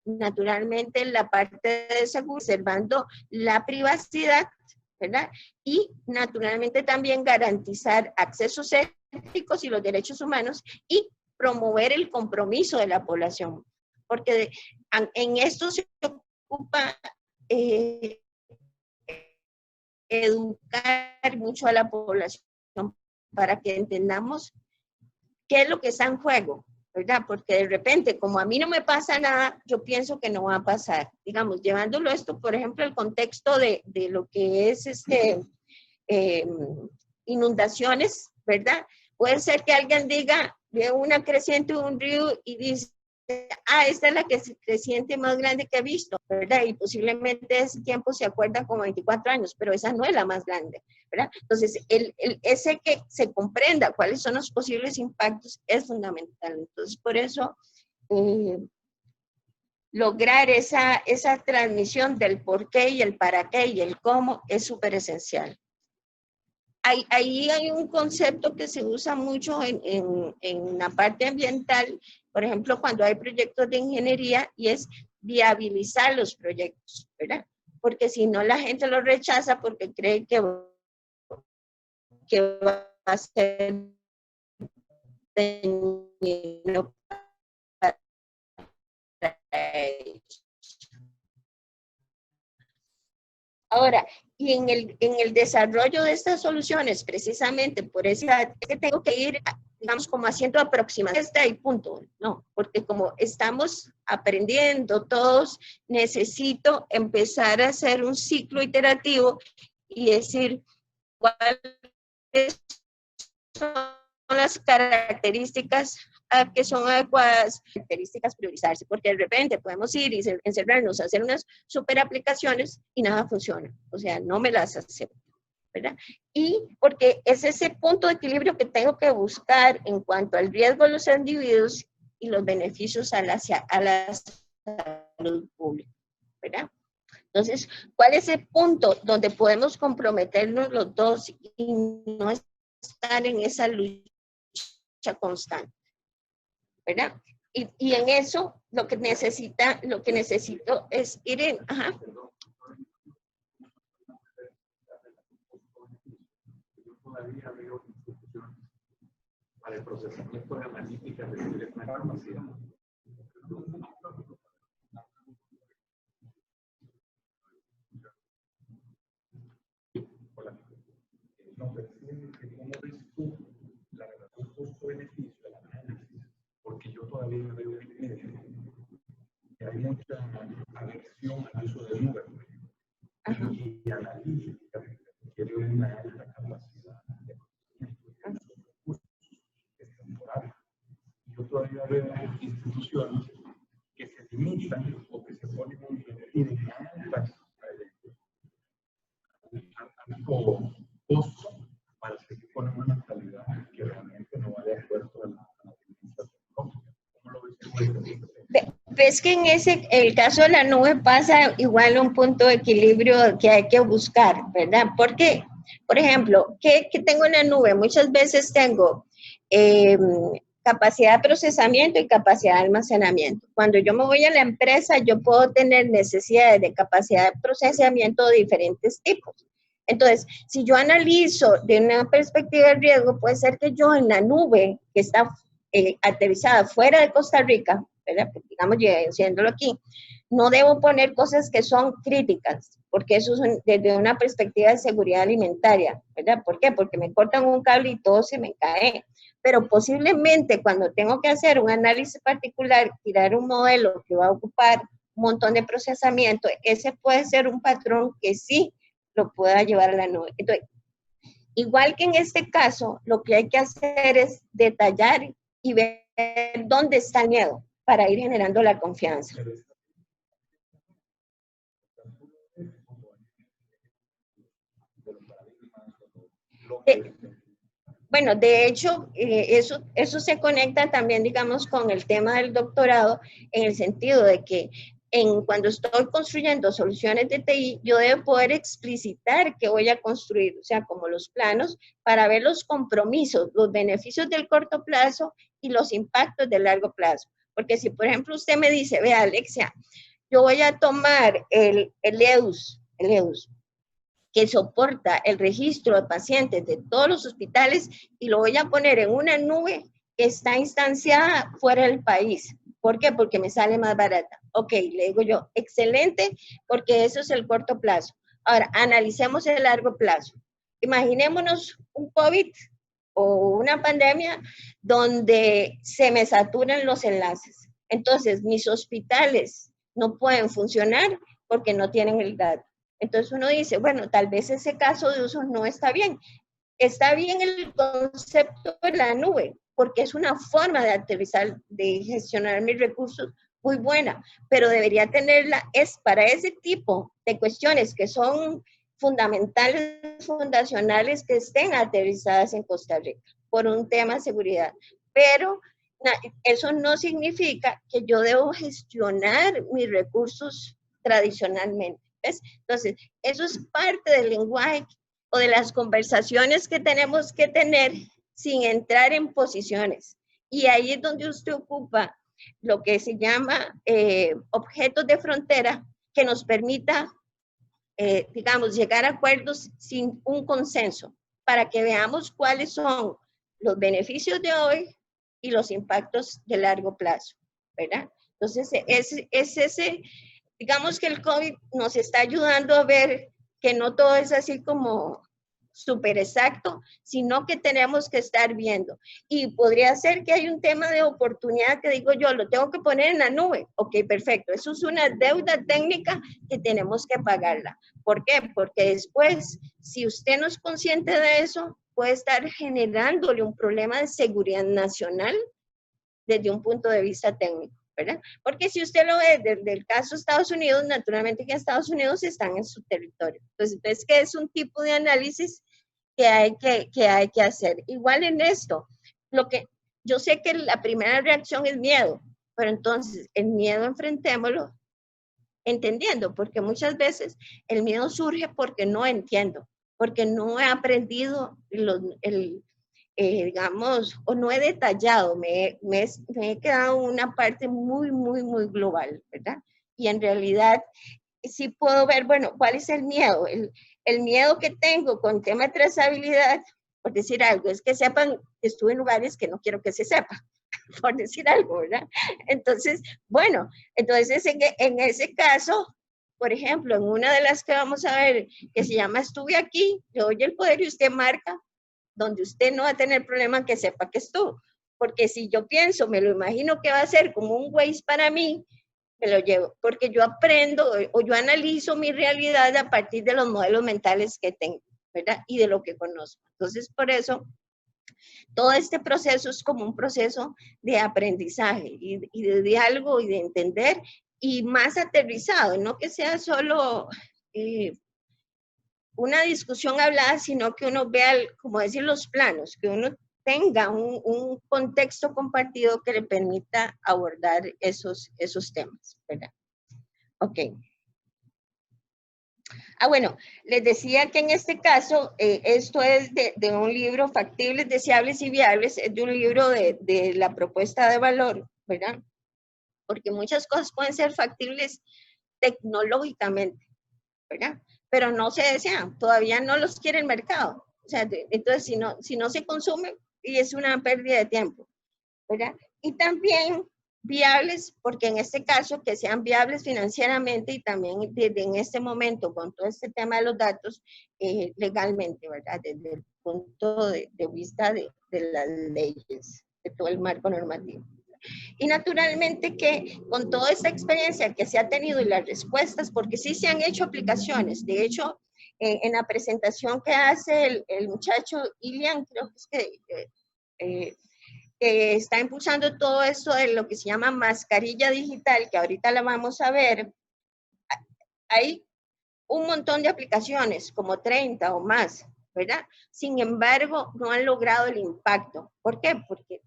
Naturalmente, la parte de seguridad, observando la privacidad, ¿verdad? Y naturalmente también garantizar accesos éticos y los derechos humanos y promover el compromiso de la población. Porque en esto se ocupa educar mucho a la población para que entendamos qué es lo que está en juego, ¿verdad? Porque de repente, como a mí no me pasa nada, yo pienso que no va a pasar. Digamos, llevándolo esto, por ejemplo, el contexto de lo que es inundaciones, ¿verdad? Puede ser que alguien diga, ve una creciente de un río y dice, esta es la creciente más grande que he visto, ¿verdad? Y posiblemente ese tiempo se acuerda como 24 años, pero esa no es la más grande, ¿verdad? Entonces, ese que se comprenda cuáles son los posibles impactos es fundamental. Entonces, por eso, lograr esa transmisión del por qué y el para qué y el cómo es súper esencial. Ahí hay un concepto que se usa mucho en la parte ambiental, por ejemplo, cuando hay proyectos de ingeniería, y es viabilizar los proyectos, ¿verdad? Porque si no, la gente los rechaza porque cree que va a ser dañino para ellos. Ahora, y en el desarrollo de estas soluciones, precisamente por eso es que tengo que ir, digamos, como haciendo aproximación hasta ahí, punto, ¿no? Porque como estamos aprendiendo todos, necesito empezar a hacer un ciclo iterativo y decir cuáles son las características que son adecuadas, características priorizarse, porque de repente podemos ir y encerrarnos a hacer unas super aplicaciones y nada funciona, o sea, no me las acepto, ¿verdad? Y porque es ese punto de equilibrio que tengo que buscar en cuanto al riesgo de los individuos y los beneficios a la salud pública, ¿verdad? Entonces, ¿cuál es el punto donde podemos comprometernos los dos y no estar en esa lucha constante? ¿Verdad? Y en eso lo que necesito es ir en... Ajá. Yo todavía veo instituciones para el procesamiento de analíticas de directa capacidad. Hola. No, pero ¿cómo ves tú la relación costo-beneficio del análisis? Porque yo todavía veo que hay mucha aversión al uso de nubes y analítica que quiere una alta capacidad de recursos temporales. Yo todavía veo instituciones que se limitan o que se ponen en altas costo para seguir con una mentalidad que realmente no va de acuerdo a la administración tecnológica. ¿Cómo lo ves tú? Ves que en el caso de la nube pasa igual un punto de equilibrio que hay que buscar, ¿verdad? Porque, por ejemplo, ¿qué tengo en la nube? Muchas veces tengo capacidad de procesamiento y capacidad de almacenamiento. Cuando yo me voy a la empresa, yo puedo tener necesidades de capacidad de procesamiento de diferentes tipos. Entonces, si yo analizo de una perspectiva de riesgo, puede ser que yo en la nube, que está aterrizada fuera de Costa Rica, ¿verdad? Digamos, haciéndolo aquí, no debo poner cosas que son críticas, porque eso es desde una perspectiva de seguridad alimentaria, ¿verdad? ¿Por qué? Porque me cortan un cable y todo se me cae. Pero posiblemente cuando tengo que hacer un análisis particular, tirar un modelo que va a ocupar un montón de procesamiento, ese puede ser un patrón que sí lo pueda llevar a la nube. Entonces, igual que en este caso, lo que hay que hacer es detallar y ver dónde está el miedo para ir generando la confianza. Bueno, de hecho, eso se conecta también, digamos, con el tema del doctorado, en el sentido de que cuando estoy construyendo soluciones de TI, yo debo poder explicitar qué voy a construir, o sea, como los planos, para ver los compromisos, los beneficios del corto plazo y los impactos del largo plazo. Porque si, por ejemplo, usted me dice, vea, Alexia, yo voy a tomar el EUS, que soporta el registro de pacientes de todos los hospitales y lo voy a poner en una nube que está instanciada fuera del país. ¿Por qué? Porque me sale más barata. Ok, le digo yo, excelente, porque eso es el corto plazo. Ahora, analicemos el largo plazo. Imaginémonos un COVID o una pandemia donde se me saturan los enlaces. Entonces, mis hospitales no pueden funcionar porque no tienen el dato. Entonces uno dice, bueno, tal vez ese caso de uso no está bien. Está bien el concepto de la nube, porque es una forma de aterrizar, de gestionar mis recursos muy buena, pero debería tenerla, es para ese tipo de cuestiones que son fundamentales, fundacionales, que estén aterrizadas en Costa Rica, por un tema de seguridad. Pero eso no significa que yo debo gestionar mis recursos tradicionalmente. ¿Ves? Entonces, eso es parte del lenguaje o de las conversaciones que tenemos que tener sin entrar en posiciones. Y ahí es donde usted ocupa lo que se llama objetos de frontera que nos permita, digamos, llegar a acuerdos sin un consenso, para que veamos cuáles son los beneficios de hoy y los impactos de largo plazo, ¿verdad? Entonces, es ese, digamos que el COVID nos está ayudando a ver que no todo es así como súper exacto, sino que tenemos que estar viendo. Y podría ser que hay un tema de oportunidad que digo yo, lo tengo que poner en la nube. Ok, perfecto. Eso es una deuda técnica que tenemos que pagarla. ¿Por qué? Porque después, si usted no es consciente de eso, puede estar generándole un problema de seguridad nacional desde un punto de vista técnico, ¿verdad? Porque si usted lo ve desde el caso de Estados Unidos, naturalmente que Estados Unidos están en su territorio. Entonces, ves que es un tipo de análisis que hay que hacer. Igual en esto, lo que yo sé que la primera reacción es miedo, pero entonces el miedo enfrentémoslo entendiendo, porque muchas veces el miedo surge porque no entiendo, porque no he aprendido digamos, o no he detallado, me he quedado una parte muy, muy, muy global, ¿verdad? Y en realidad sí puedo ver, bueno, ¿cuál es el miedo? El miedo que tengo con tema de trazabilidad, por decir algo, es que sepan que estuve en lugares que no quiero que se sepa, por decir algo, ¿verdad? Entonces, bueno, entonces en ese caso, por ejemplo, en una de las que vamos a ver, que se llama Estuve aquí, le doy el poder y usted marca, donde usted no va a tener problema que sepa que estuvo. Porque si yo pienso, me lo imagino que va a ser como un Waze para mí, me lo llevo, porque yo aprendo o yo analizo mi realidad a partir de los modelos mentales que tengo, ¿verdad? Y de lo que conozco. Entonces, por eso, todo este proceso es como un proceso de aprendizaje y de diálogo y de entender y más aterrizado, no que sea solo una discusión hablada, sino que uno vea, como decir, los planos, que uno tenga un contexto compartido que le permita abordar esos temas, ¿verdad? Ok. Bueno, les decía que en este caso, esto es de un libro, Factibles, Deseables y Viables, es de un libro de la propuesta de valor, ¿verdad? Porque muchas cosas pueden ser factibles tecnológicamente, ¿verdad? Pero no se desean, todavía no los quiere el mercado. O sea, entonces si no se consume, y es una pérdida de tiempo, ¿verdad? Y también viables, porque en este caso que sean viables financieramente y también desde en este momento con todo este tema de los datos legalmente, ¿verdad? Desde el punto de vista de las leyes, de todo el marco normativo. Y naturalmente que con toda esta experiencia que se ha tenido y las respuestas, porque sí se han hecho aplicaciones, de hecho, en la presentación que hace el muchacho Ilian, creo que es que está impulsando todo esto de lo que se llama mascarilla digital, que ahorita la vamos a ver, hay un montón de aplicaciones, como 30 o más, ¿verdad? Sin embargo, no han logrado el impacto. ¿Por qué? Porque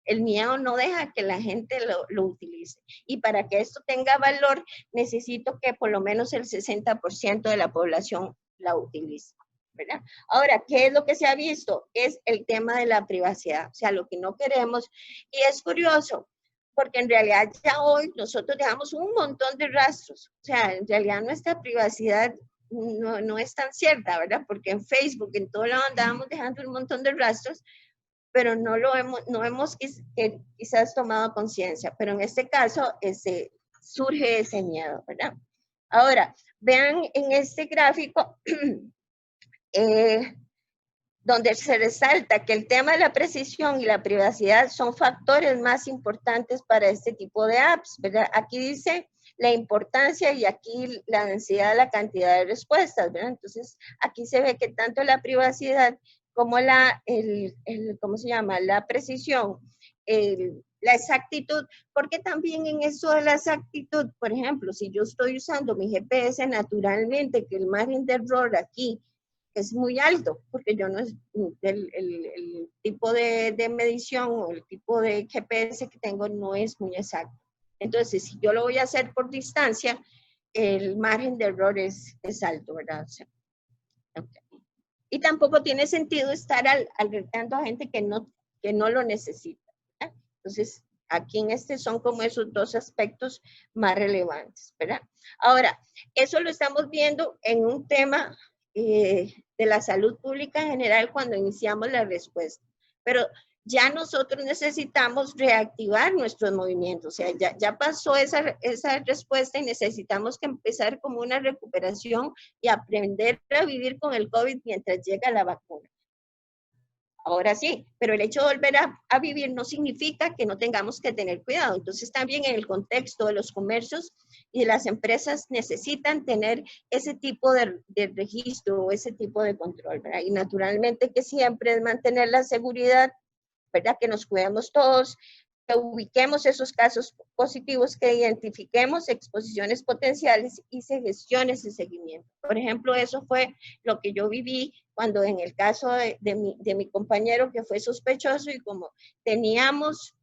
el miedo no deja que la gente lo utilice. Y para que esto tenga valor, necesito que por lo menos el 60% de la población la utilice, ¿verdad? Ahora, ¿qué es lo que se ha visto? Es el tema de la privacidad, o sea, lo que no queremos. Y es curioso, porque en realidad ya hoy nosotros dejamos un montón de rastros, o sea, en realidad nuestra privacidad no es tan cierta, ¿verdad? Porque en Facebook, en todo lado andábamos dejando un montón de rastros, pero no hemos quizás tomado conciencia, pero en este caso surge ese miedo, ¿verdad? Ahora, vean en este gráfico donde se resalta que el tema de la precisión y la privacidad son factores más importantes para este tipo de apps, ¿verdad? Aquí dice la importancia y aquí la densidad de la cantidad de respuestas, ¿verdad? Entonces, aquí se ve que tanto la privacidad como ¿cómo se llama? La precisión, la exactitud, porque también en eso de la exactitud, por ejemplo, si yo estoy usando mi GPS naturalmente, que el margen de error aquí es muy alto, porque yo no es el tipo de medición o el tipo de GPS que tengo no es muy exacto. Entonces, si yo lo voy a hacer por distancia, el margen de error es alto, ¿verdad? O sea, okay. Y tampoco tiene sentido estar alertando a gente que no lo necesita, ¿verdad? Entonces, aquí en son como esos dos aspectos más relevantes, ¿verdad? Ahora, eso lo estamos viendo en un tema de la salud pública en general cuando iniciamos la respuesta. Pero ya nosotros necesitamos reactivar nuestros movimientos. O sea, ya pasó esa respuesta y necesitamos que empezar como una recuperación y aprender a vivir con el COVID mientras llega la vacuna. Ahora sí, pero el hecho de volver a vivir no significa que no tengamos que tener cuidado. Entonces también en el contexto de los comercios y de las empresas necesitan tener ese tipo de registro o ese tipo de control, ¿verdad? Y naturalmente que siempre es mantener la seguridad, ¿verdad? Que nos cuidemos todos, que ubiquemos esos casos positivos, que identifiquemos exposiciones potenciales y se gestione ese seguimiento. Por ejemplo, eso fue lo que yo viví cuando en el caso de mi compañero que fue sospechoso y como teníamos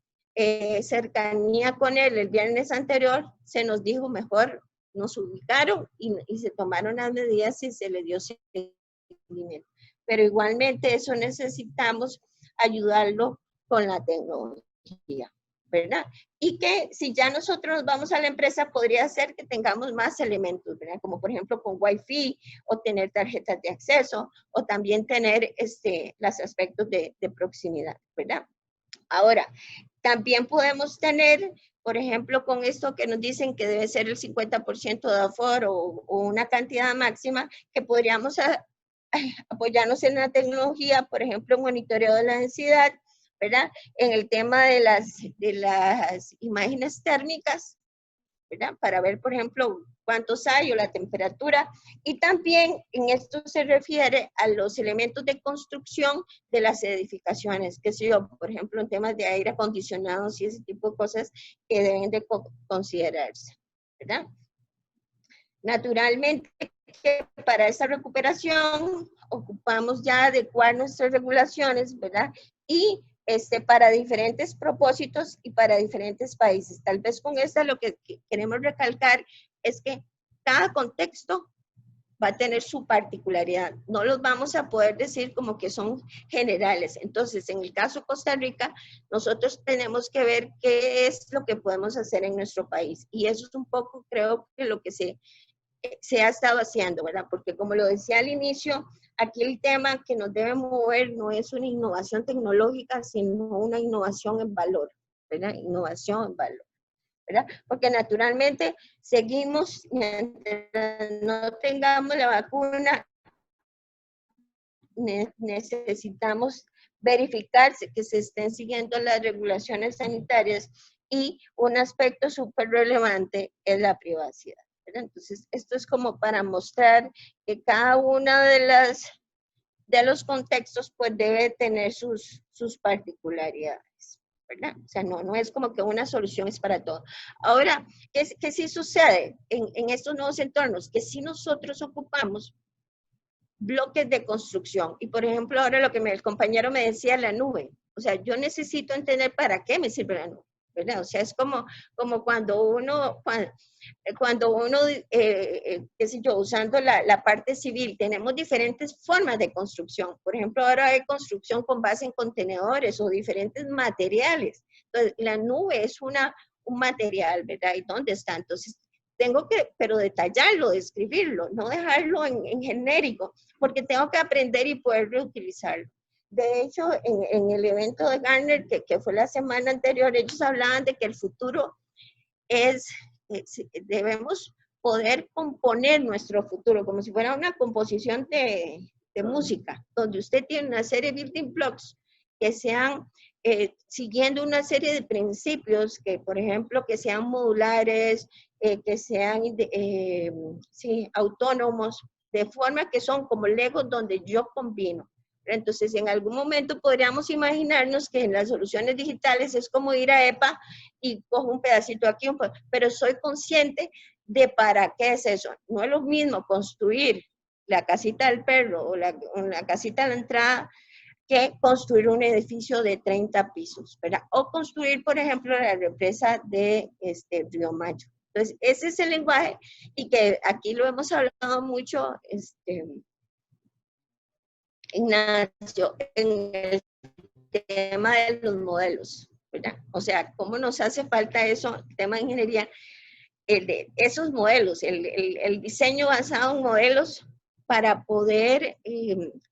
cercanía con él el viernes anterior, se nos dijo mejor, nos ubicaron y se tomaron las medidas y se le dio seguimiento. Pero igualmente eso necesitamos ayudarlo con la tecnología, ¿verdad? Y que si ya nosotros nos vamos a la empresa, podría ser que tengamos más elementos, ¿verdad? Como por ejemplo con Wi-Fi, o tener tarjetas de acceso, o también tener los aspectos de proximidad, ¿verdad? Ahora, también podemos tener, por ejemplo, con esto que nos dicen que debe ser el 50% de aforo o una cantidad máxima, que podríamos apoyarnos en la tecnología, por ejemplo, monitoreo de la densidad, ¿verdad? En el tema de las imágenes térmicas, ¿verdad? Para ver, por ejemplo, cuántos hay o la temperatura. Y también en esto se refiere a los elementos de construcción de las edificaciones, que sé yo, por ejemplo, en temas de aire acondicionado y ese tipo de cosas que deben de considerarse, ¿verdad? Naturalmente, que para esa recuperación ocupamos ya adecuar nuestras regulaciones, ¿verdad? Y para diferentes propósitos y para diferentes países. Tal vez con esta lo que queremos recalcar es que cada contexto va a tener su particularidad. No los vamos a poder decir como que son generales. Entonces, en el caso de Costa Rica, nosotros tenemos que ver qué es lo que podemos hacer en nuestro país. Y eso es un poco, creo que lo que se ha estado haciendo, ¿verdad? Porque como lo decía al inicio, aquí el tema que nos debe mover no es una innovación tecnológica, sino una innovación en valor, ¿verdad? Innovación en valor, ¿verdad? Porque naturalmente seguimos, mientras no tengamos la vacuna, necesitamos verificar que se estén siguiendo las regulaciones sanitarias y un aspecto súper relevante es la privacidad. Entonces, esto es como para mostrar que cada una de los contextos pues debe tener sus particularidades, ¿verdad? O sea, no es como que una solución es para todo. Ahora, ¿qué sí sucede en estos nuevos entornos? Que si nosotros ocupamos bloques de construcción, y por ejemplo, ahora lo que el compañero me decía, la nube. O sea, yo necesito entender para qué me sirve la nube, ¿verdad? O sea, es como cuando uno qué sé yo, usando la parte civil, tenemos diferentes formas de construcción. Por ejemplo, ahora hay construcción con base en contenedores o diferentes materiales. Entonces, la nube es un material, ¿verdad? ¿Y dónde está? Entonces, tengo que, pero detallarlo, describirlo, no dejarlo en genérico, porque tengo que aprender y poder reutilizarlo. de hecho, en el evento de Gartner, que fue la semana anterior, ellos hablaban de que el futuro debemos poder componer nuestro futuro, como si fuera una composición de música, donde usted tiene una serie de building blocks que sean siguiendo una serie de principios que, por ejemplo, que sean modulares, que sean autónomos, de forma que son como Legos donde yo combino. Entonces, en algún momento podríamos imaginarnos que en las soluciones digitales es como ir a EPA y cojo un pedacito aquí, pero soy consciente de para qué es eso. No es lo mismo construir la casita del perro o la casita de la entrada que construir un edificio de 30 pisos, ¿verdad? O construir, por ejemplo, la represa de Río Mayo. Entonces, ese es el lenguaje y que aquí lo hemos hablado mucho, Ignacio, en el tema de los modelos, ¿verdad? O sea, ¿cómo nos hace falta eso, el tema de ingeniería, esos modelos, el diseño basado en modelos para poder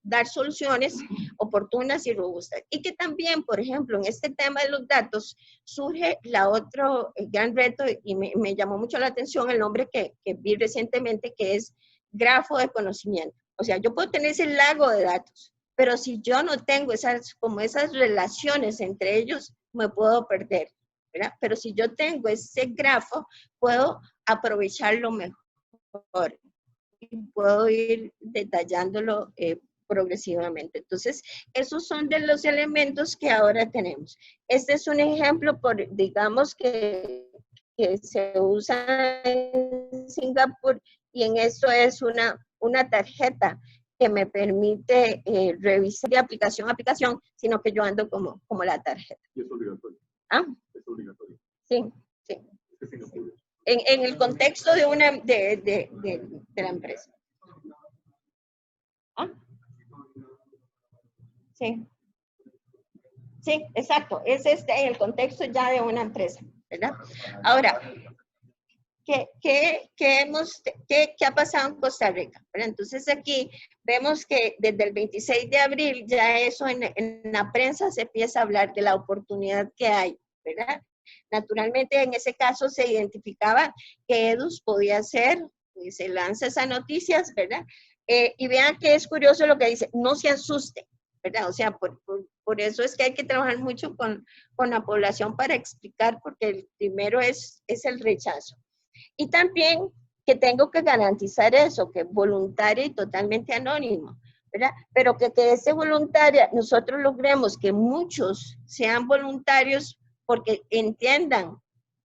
dar soluciones oportunas y robustas. Y que también, por ejemplo, en este tema de los datos, surge otro gran reto, y me llamó mucho la atención el nombre que vi recientemente, que es grafo de conocimiento. O sea, yo puedo tener ese lago de datos, pero si yo no tengo esas relaciones entre ellos, me puedo perder, ¿verdad? Pero si yo tengo ese grafo, puedo aprovecharlo mejor y puedo ir detallándolo progresivamente. Entonces, esos son de los elementos que ahora tenemos. Este es un ejemplo, digamos, que se usa en Singapur, y en eso es una tarjeta que me permite revisar de aplicación a aplicación, sino que yo ando como la tarjeta. ¿Y es obligatorio? ¿Ah? Es obligatorio. Sí, sí. Es que Singapur. En el contexto de la empresa. ¿Ah? Sí. Sí, exacto. Es el contexto ya de una empresa, ¿verdad? Ahora, ¿qué ha pasado en Costa Rica? ¿Verdad? Entonces aquí vemos que desde el 26 de abril ya eso en la prensa se empieza a hablar de la oportunidad que hay, ¿verdad? Naturalmente, en ese caso se identificaba que EDUS podía ser, y se lanza esa noticia, ¿verdad? Y vean que es curioso lo que dice, no se asusten, ¿verdad? O sea, por eso es que hay que trabajar mucho con la población para explicar, porque el primero es el rechazo. Y también que tengo que garantizar eso, que es voluntario y totalmente anónimo, ¿verdad? Pero que ese voluntario, nosotros logremos que muchos sean voluntarios porque entiendan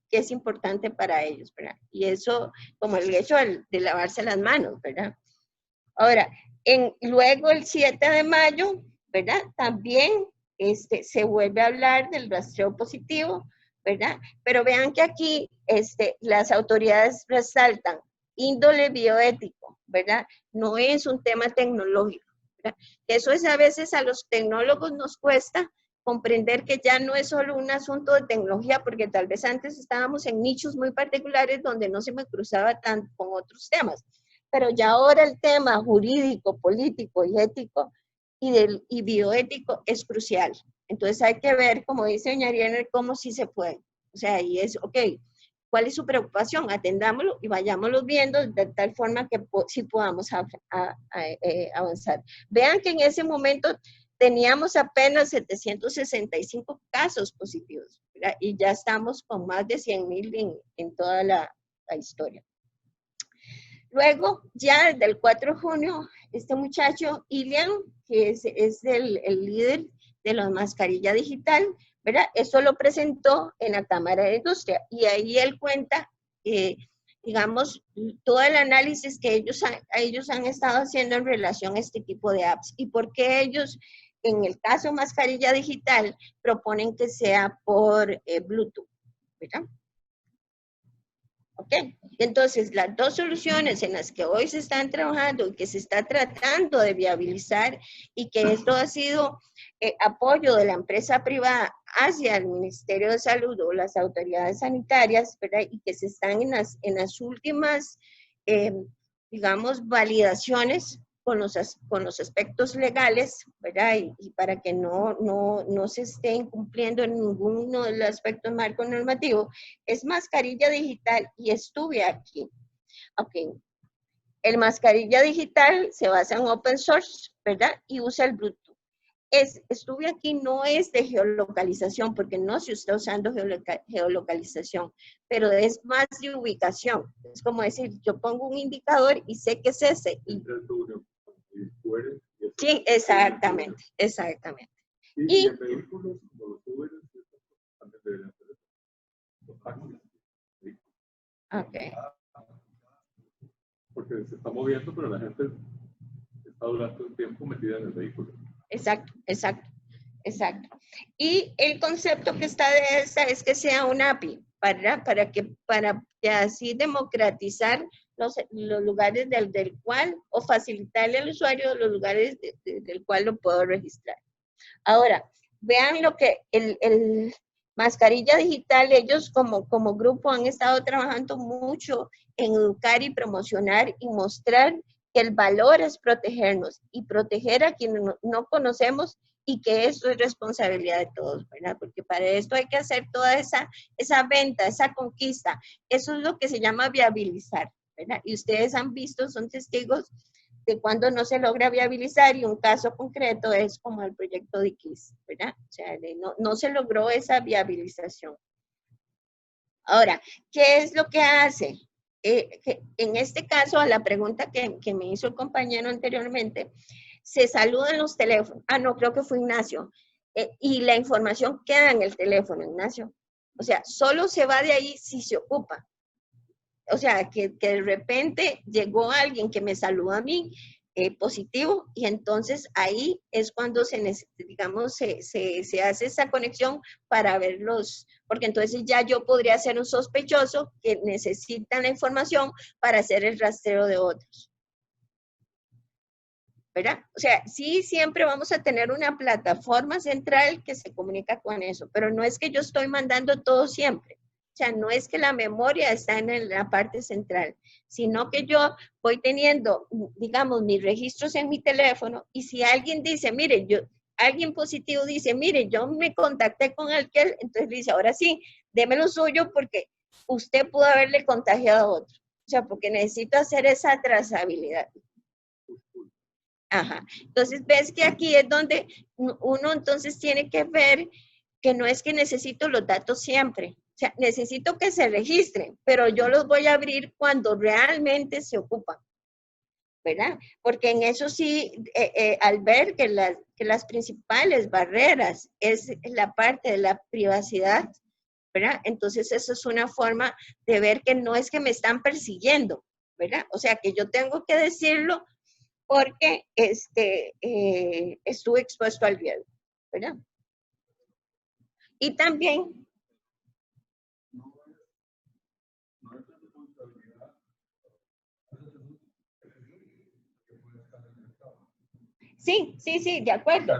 que es importante para ellos, ¿verdad? Y eso, como el hecho de lavarse las manos, ¿verdad? Ahora, luego el 7 de mayo, ¿verdad? También se vuelve a hablar del rastreo positivo, ¿verdad? Pero vean que aquí las autoridades resaltan índole bioético, ¿verdad? No es un tema tecnológico, ¿verdad? Eso es a veces a los tecnólogos nos cuesta comprender que ya no es solo un asunto de tecnología, porque tal vez antes estábamos en nichos muy particulares donde no se me cruzaba tanto con otros temas. Pero ya ahora el tema jurídico, político y ético y bioético es crucial. Entonces hay que ver, como dice doña Ariana, cómo sí se puede. O sea, y es, ok, ¿cuál es su preocupación? Atendámoslo y vayámoslo viendo de tal forma que sí podamos avanzar. Vean que en ese momento teníamos apenas 765 casos positivos, ¿verdad? Y ya estamos con más de 100,000 en toda la historia. Luego, ya desde el 4 de junio, este muchacho, Ilian, que es el líder de la mascarilla digital, ¿verdad? Eso lo presentó en la Cámara de Industria y ahí él cuenta, digamos, todo el análisis que ellos han estado haciendo en relación a este tipo de apps y por qué ellos, en el caso mascarilla digital, proponen que sea por Bluetooth, ¿verdad? ¿Ok? Entonces, las dos soluciones en las que hoy se están trabajando y que se está tratando de viabilizar y que esto ha sido apoyo de la empresa privada hacia el Ministerio de Salud o las autoridades sanitarias, ¿verdad? Y que se están en las últimas, digamos, validaciones con los aspectos legales, ¿verdad? Y para que no se esté incumpliendo en ninguno de los aspectos marco normativo, es mascarilla digital y estuve aquí. Ok. El mascarilla digital se basa en open source, ¿verdad? Y usa el Bluetooth. Estuve aquí no es de geolocalización, porque no se está usando geolocalización, pero es más de ubicación. Es como decir, yo pongo un indicador y sé que es ese. Sí, exactamente, exactamente. Y en vehículos como los Uber, también deberían ser los taxis. Ok. Porque se está moviendo, pero la gente está durante un tiempo metida en el vehículo. Exacto, exacto, exacto. Y el concepto que está de esa es que sea un API, para que así democratizar los lugares del cual, o facilitarle al usuario los lugares del cual lo puedo registrar. Ahora, vean lo que el Mascarilla Digital, ellos como grupo han estado trabajando mucho en educar y promocionar y mostrar que el valor es protegernos y proteger a quienes no conocemos y que eso es responsabilidad de todos, ¿verdad? Porque para esto hay que hacer toda esa venta, esa conquista. Eso es lo que se llama viabilizar, ¿verdad? Y ustedes han visto, son testigos de cuando no se logra viabilizar, y un caso concreto es como el proyecto de X, ¿verdad? O sea, no se logró esa viabilización. Ahora, ¿qué es lo que hace? Que en este caso, a la pregunta que me hizo el compañero anteriormente, se saludan los teléfonos. Ah, no, creo que fue Ignacio. Y la información queda en el teléfono, Ignacio. O sea, solo se va de ahí si se ocupa. O sea, que de repente llegó alguien que me saludó a mí positivo, y entonces ahí es cuando se hace esa conexión para verlos, porque entonces ya yo podría ser un sospechoso que necesita la información para hacer el rastreo de otros. ¿Verdad? O sea, sí, siempre vamos a tener una plataforma central que se comunica con eso, pero no es que yo estoy mandando todo siempre. O sea, no es que la memoria está en la parte central, sino que yo voy teniendo, digamos, mis registros en mi teléfono, y si alguien dice, mire, alguien positivo dice, mire, yo me contacté con aquel, entonces dice, ahora sí, deme lo suyo porque usted pudo haberle contagiado a otro. O sea, porque necesito hacer esa trazabilidad. Ajá. Entonces, ves que aquí es donde uno entonces tiene que ver que no es que necesito los datos siempre. O sea, necesito que se registren, pero yo los voy a abrir cuando realmente se ocupan, ¿verdad? Porque en eso sí, al ver que las principales barreras es la parte de la privacidad, ¿verdad? Entonces, eso es una forma de ver que no es que me están persiguiendo, ¿verdad? O sea, que yo tengo que decirlo porque estuve expuesto al riesgo, ¿verdad? Y también, sí, de acuerdo.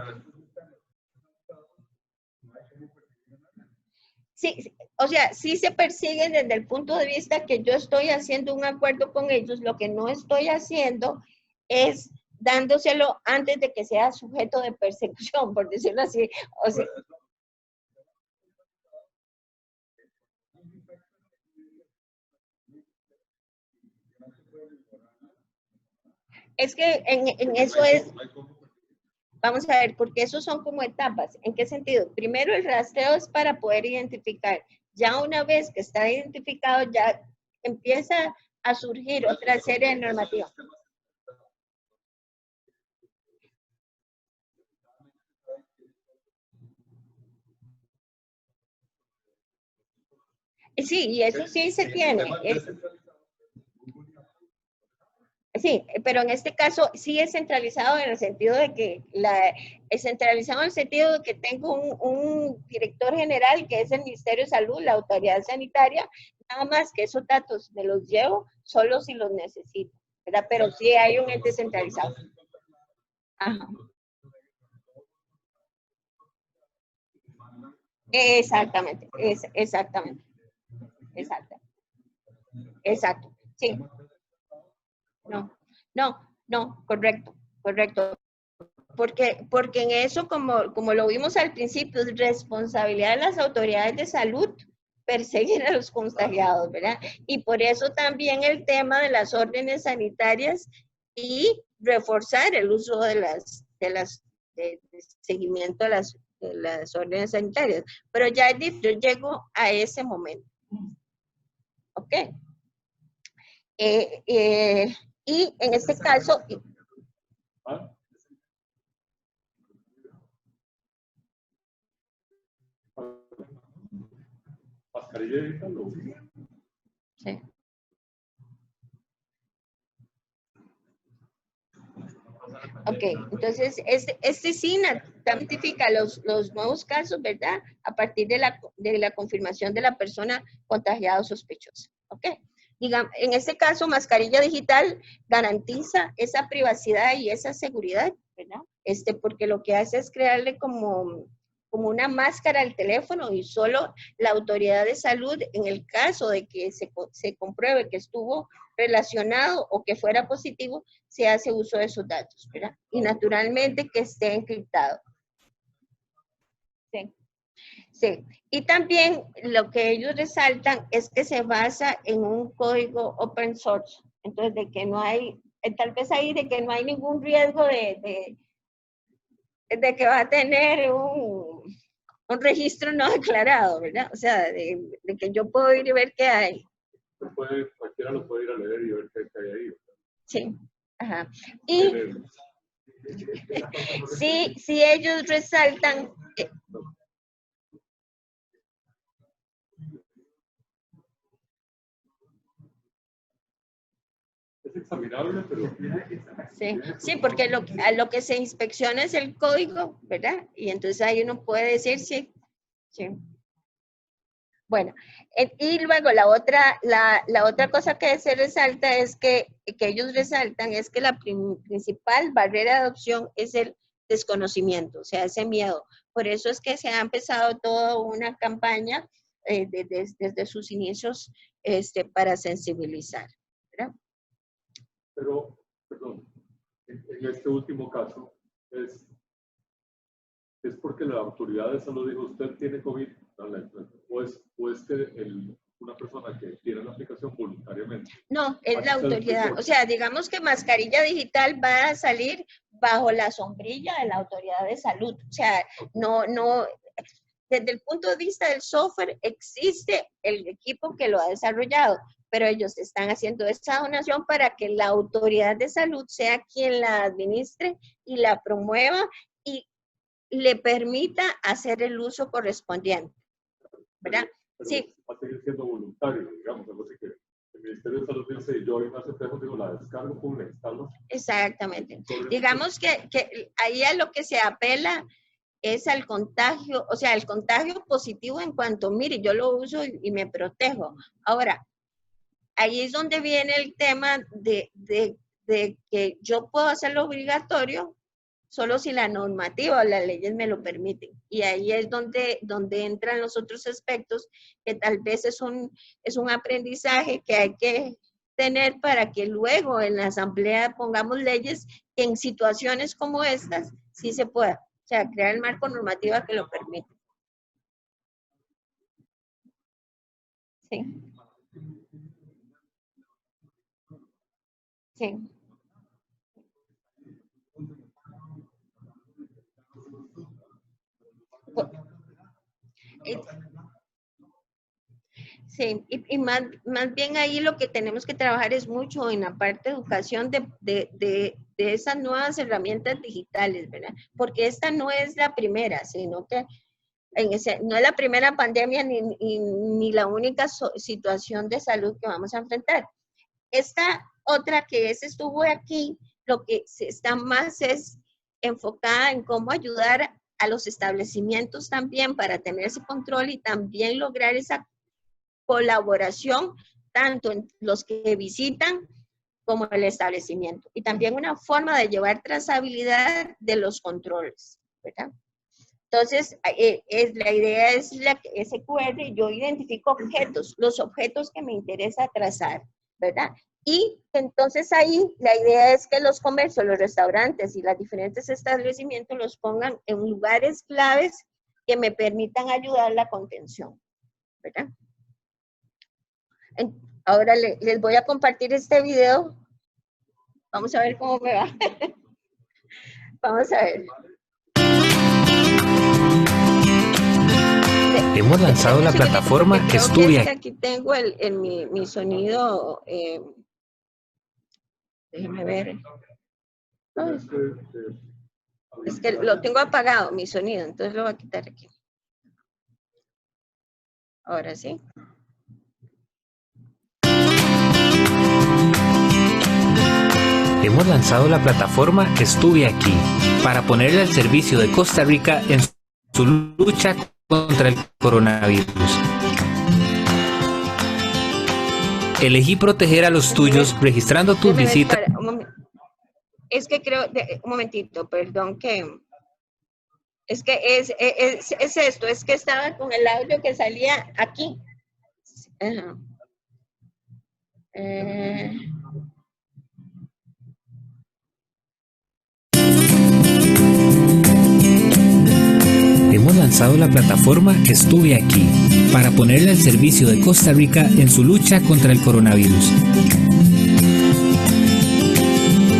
Sí, o sea, sí se persiguen desde el punto de vista que yo estoy haciendo un acuerdo con ellos. Lo que no estoy haciendo es dándoselo antes de que sea sujeto de persecución, por decirlo así. O sea, es que en eso es, vamos a ver, porque esos son como etapas. ¿En qué sentido? Primero, el rastreo es para poder identificar. Ya una vez que está identificado, ya empieza a surgir otra serie de normativas. Sí, y eso sí se tiene. Sí, pero en este caso sí es centralizado en el sentido de que es centralizado en el sentido de que tengo un director general que es el Ministerio de Salud, la autoridad sanitaria, nada más que esos datos me los llevo solo si los necesito, ¿verdad? Pero sí hay un ente centralizado. Ajá. Exactamente, exactamente. Exacto. Exacto. Sí. No, no. No, correcto, correcto. Porque en eso, como lo vimos al principio, es responsabilidad de las autoridades de salud perseguir a los contagiados, ¿verdad? Y por eso también el tema de las órdenes sanitarias y reforzar el uso de seguimiento de las órdenes sanitarias. Pero ya yo llego a ese momento. ¿Ok? Y en este caso... Mascarilla digital o... Sí. Ok, entonces este sí identifica los nuevos casos, ¿verdad? A partir de la confirmación de la persona contagiada o sospechosa. Ok. Digamos, en este caso, mascarilla digital garantiza esa privacidad y esa seguridad, ¿verdad? Porque lo que hace es crearle como una máscara al teléfono y solo la autoridad de salud, en el caso de que se compruebe que estuvo relacionado o que fuera positivo, se hace uso de esos datos, ¿verdad? Y naturalmente que esté encriptado. Sí. Sí. Y también lo que ellos resaltan es que se basa en un código open source. Entonces, de que no hay, tal vez ahí de que no hay ningún riesgo de que va a tener un registro no declarado, ¿verdad? O sea, de que yo puedo ir y ver qué hay. Cualquiera lo puede ir a leer y ver qué hay ahí. Sí, ajá. Y sí, ellos resaltan... Es examinable, pero... Sí, porque lo que se inspecciona es el código, ¿verdad? Y entonces ahí uno puede decir sí. Bueno, y luego la otra cosa que se resalta es que ellos resaltan es que la principal barrera de adopción es el desconocimiento, o sea, ese miedo. Por eso es que se ha empezado toda una campaña desde sus inicios para sensibilizar, ¿verdad? Pero, perdón, en este último caso, es porque la autoridad de salud dijo, usted tiene COVID, o es que una persona que tiene la aplicación voluntariamente. No, es la autoridad. O sea, digamos que mascarilla digital va a salir bajo la sombrilla de la autoridad de salud. O sea, no, desde el punto de vista del software existe el equipo que lo ha desarrollado, pero ellos están haciendo esta donación para que la autoridad de salud sea quien la administre y la promueva y le permita hacer el uso correspondiente, ¿verdad? Pero sí. Va a seguir siendo voluntario, digamos, algo así que el Ministerio de Salud dice, yo hoy me hace digo, la descargo, pum, la instalo. Exactamente. Digamos que ahí a lo que se apela es al contagio, o sea, el contagio positivo en cuanto, mire, yo lo uso y me protejo. Ahora, ahí es donde viene el tema de que yo puedo hacerlo obligatorio solo si la normativa o las leyes me lo permiten. Y ahí es donde entran los otros aspectos que tal vez es un aprendizaje que hay que tener para que luego en la asamblea pongamos leyes que en situaciones como estas sí se pueda. O sea, crear el marco normativo que lo permita. Sí. Sí. Sí, y más bien ahí lo que tenemos que trabajar es mucho en la parte de educación de esas nuevas herramientas digitales, ¿verdad? Porque esta no es la primera, sino que no es la primera pandemia ni la única situación de salud que vamos a enfrentar. Esta otra que estuvo aquí, lo que está más es enfocada en cómo ayudar a los establecimientos también para tener ese control y también lograr esa colaboración tanto en los que visitan como el establecimiento. Y también una forma de llevar trazabilidad de los controles, ¿verdad? Entonces, la idea es ese QR, yo identifico objetos, los objetos que me interesa trazar, ¿verdad? Y entonces ahí la idea es que los comercios, los restaurantes y los diferentes establecimientos los pongan en lugares claves que me permitan ayudar la contención, ¿verdad? Ahora les voy a compartir este video. Vamos a ver cómo me va. Vamos a ver. Hemos lanzado la plataforma Estudia. Aquí tengo mi sonido. Déjenme ver. No, es que lo tengo apagado, mi sonido, entonces lo voy a quitar aquí. Ahora sí. Hemos lanzado la plataforma Estuve Aquí para ponerle al servicio de Costa Rica en su lucha contra el coronavirus. Elegí proteger a los tuyos registrando tus visitas. Es que creo, un momentito, perdón, que es que es esto, es que estaba con el audio que salía aquí. Ajá. Hemos lanzado la plataforma Estuve Aquí para ponerle al servicio de Costa Rica en su lucha contra el coronavirus.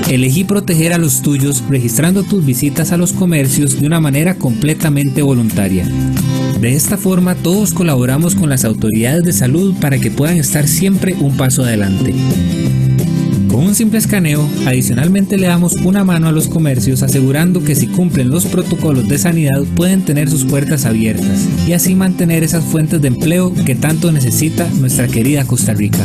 Elegí proteger a los tuyos registrando tus visitas a los comercios de una manera completamente voluntaria. De esta forma todos colaboramos con las autoridades de salud para que puedan estar siempre un paso adelante. Con un simple escaneo, adicionalmente le damos una mano a los comercios asegurando que si cumplen los protocolos de sanidad pueden tener sus puertas abiertas y así mantener esas fuentes de empleo que tanto necesita nuestra querida Costa Rica.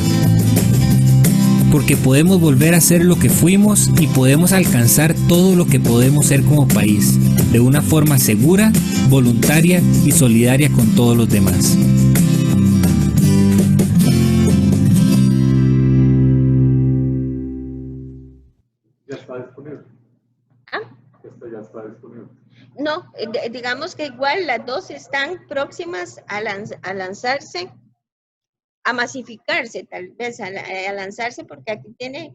Porque podemos volver a ser lo que fuimos y podemos alcanzar todo lo que podemos ser como país, de una forma segura, voluntaria y solidaria con todos los demás. ¿Ya está disponible? ¿Ah? Esto ya está disponible. No, digamos que igual las dos están próximas a lanzarse, a masificarse, tal vez, a lanzarse, porque aquí tiene,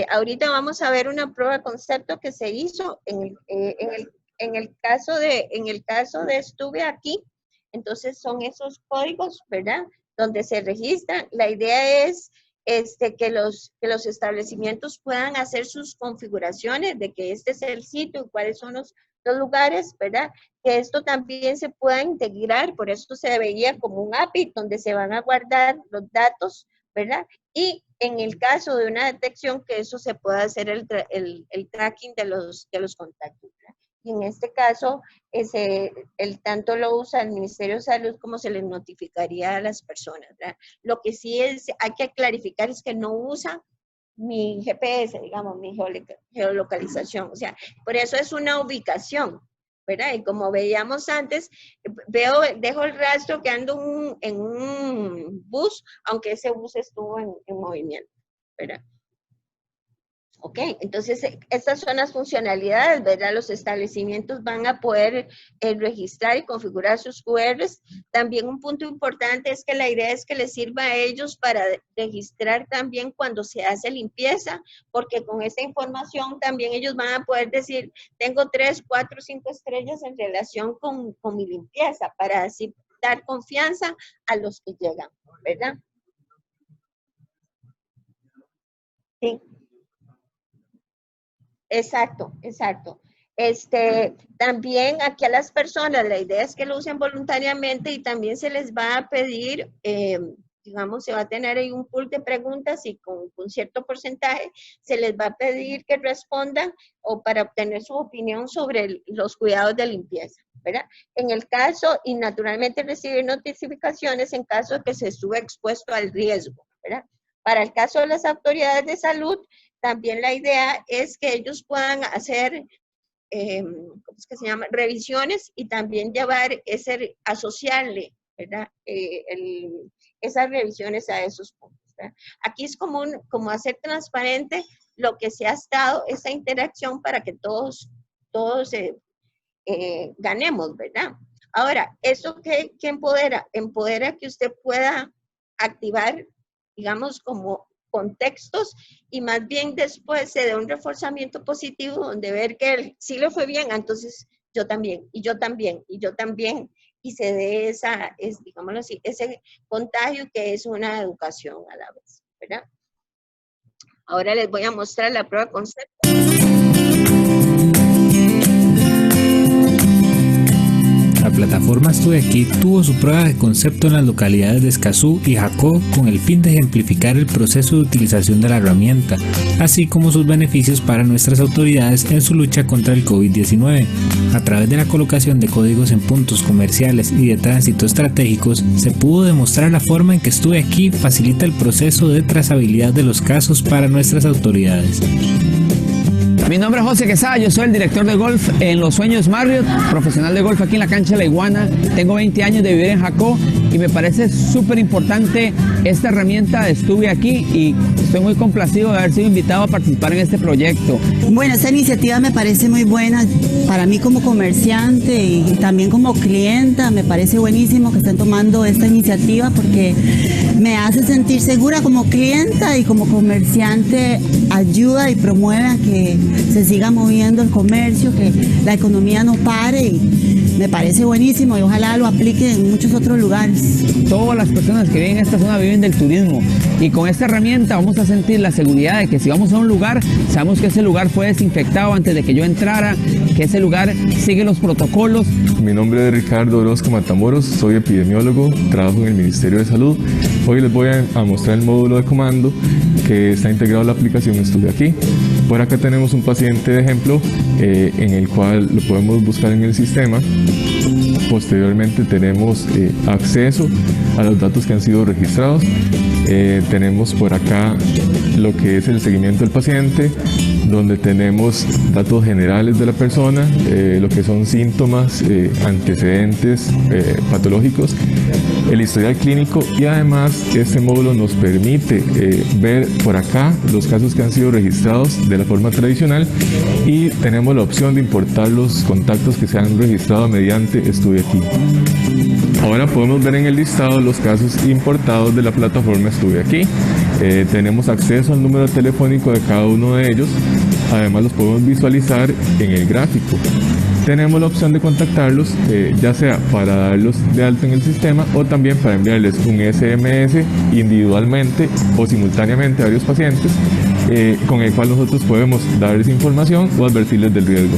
ahorita vamos a ver una prueba de concepto que se hizo en el caso de Estuve Aquí. Entonces son esos códigos, ¿verdad? Donde se registran. La idea es que los establecimientos puedan hacer sus configuraciones de que este es el sitio y cuáles son los lugares, ¿verdad? Que esto también se pueda integrar, por eso se veía como un API donde se van a guardar los datos, ¿verdad? Y en el caso de una detección, que eso se pueda hacer el tracking de los contactos, ¿verdad? Y en este caso, tanto lo usa el Ministerio de Salud como se les notificaría a las personas, ¿verdad? Lo que sí hay que clarificar es que no usa mi GPS, digamos, mi geolocalización. O sea, por eso es una ubicación, ¿verdad? Y como veíamos antes, dejo el rastro que ando en un bus, aunque ese bus estuvo en movimiento, ¿verdad? Ok, entonces estas son las funcionalidades, ¿verdad? Los establecimientos van a poder registrar y configurar sus QRs. También un punto importante es que la idea es que les sirva a ellos para registrar también cuando se hace limpieza, porque con esta información también ellos van a poder decir, tengo 3, 4, 5 estrellas en relación con mi limpieza, para así dar confianza a los que llegan, ¿verdad? Sí. Exacto, exacto. También aquí a las personas, la idea es que lo usen voluntariamente y también se les va a pedir, digamos, se va a tener ahí un pool de preguntas y con cierto porcentaje se les va a pedir que respondan o para obtener su opinión sobre los cuidados de limpieza, ¿verdad? En el caso, y naturalmente recibir notificaciones en caso de que se estuvo expuesto al riesgo, ¿verdad? Para el caso de las autoridades de salud, también la idea es que ellos puedan hacer, ¿cómo es que se llama? Revisiones y también asociarle, ¿verdad? Esas revisiones a esos puntos, ¿verdad? Aquí es como hacer transparente lo que se ha estado, esa interacción para que todos ganemos, ¿verdad? Ahora, ¿eso qué empodera? Empodera que usted pueda activar, digamos, como contextos y más bien después se dé un reforzamiento positivo donde ver que él sí le fue bien, entonces yo también, y yo también, y yo también, y se dé digámoslo así, ese contagio que es una educación a la vez, ¿verdad? Ahora les voy a mostrar la prueba de concepto. La plataforma Estuve Aquí tuvo su prueba de concepto en las localidades de Escazú y Jacó con el fin de ejemplificar el proceso de utilización de la herramienta, así como sus beneficios para nuestras autoridades en su lucha contra el COVID-19. A través de la colocación de códigos en puntos comerciales y de tránsito estratégicos, se pudo demostrar la forma en que Estuve Aquí facilita el proceso de trazabilidad de los casos para nuestras autoridades. Mi nombre es José Quesada, yo soy el director de golf en Los Sueños Marriott, profesional de golf aquí en la cancha de La Iguana. Tengo 20 años de vivir en Jacó y me parece súper importante esta herramienta. Estuve aquí y estoy muy complacido de haber sido invitado a participar en este proyecto. Bueno, esta iniciativa me parece muy buena para mí como comerciante y también como clienta. Me parece buenísimo que estén tomando esta iniciativa porque me hace sentir segura como clienta y como comerciante. Ayuda y promueve a que se siga moviendo el comercio, que la economía no pare y me parece buenísimo y ojalá lo apliquen en muchos otros lugares. Todas las personas que viven en esta zona viven del turismo y con esta herramienta vamos a sentir la seguridad de que si vamos a un lugar, sabemos que ese lugar fue desinfectado antes de que yo entrara, que ese lugar sigue los protocolos. Mi nombre es Ricardo Orozco Matamoros, soy epidemiólogo, trabajo en el Ministerio de Salud. Hoy les voy a mostrar el módulo de comando que está integrado a la aplicación Estuve Aquí. Por acá tenemos un paciente de ejemplo en el cual lo podemos buscar en el sistema. Posteriormente tenemos acceso a los datos que han sido registrados. Tenemos por acá lo que es el seguimiento del paciente, donde tenemos datos generales de la persona, lo que son síntomas, antecedentes patológicos, el historial clínico y además este módulo nos permite ver por acá los casos que han sido registrados de la forma tradicional y tenemos la opción de importar los contactos que se han registrado mediante Estuve Aquí. Ahora podemos ver en el listado los casos importados de la plataforma Estuve Aquí. Tenemos acceso al número telefónico de cada uno de ellos. Además los podemos visualizar en el gráfico. Tenemos la opción de contactarlos, ya sea para darlos de alta en el sistema o también para enviarles un SMS individualmente o simultáneamente a varios pacientes, con el cual nosotros podemos darles información o advertirles del riesgo.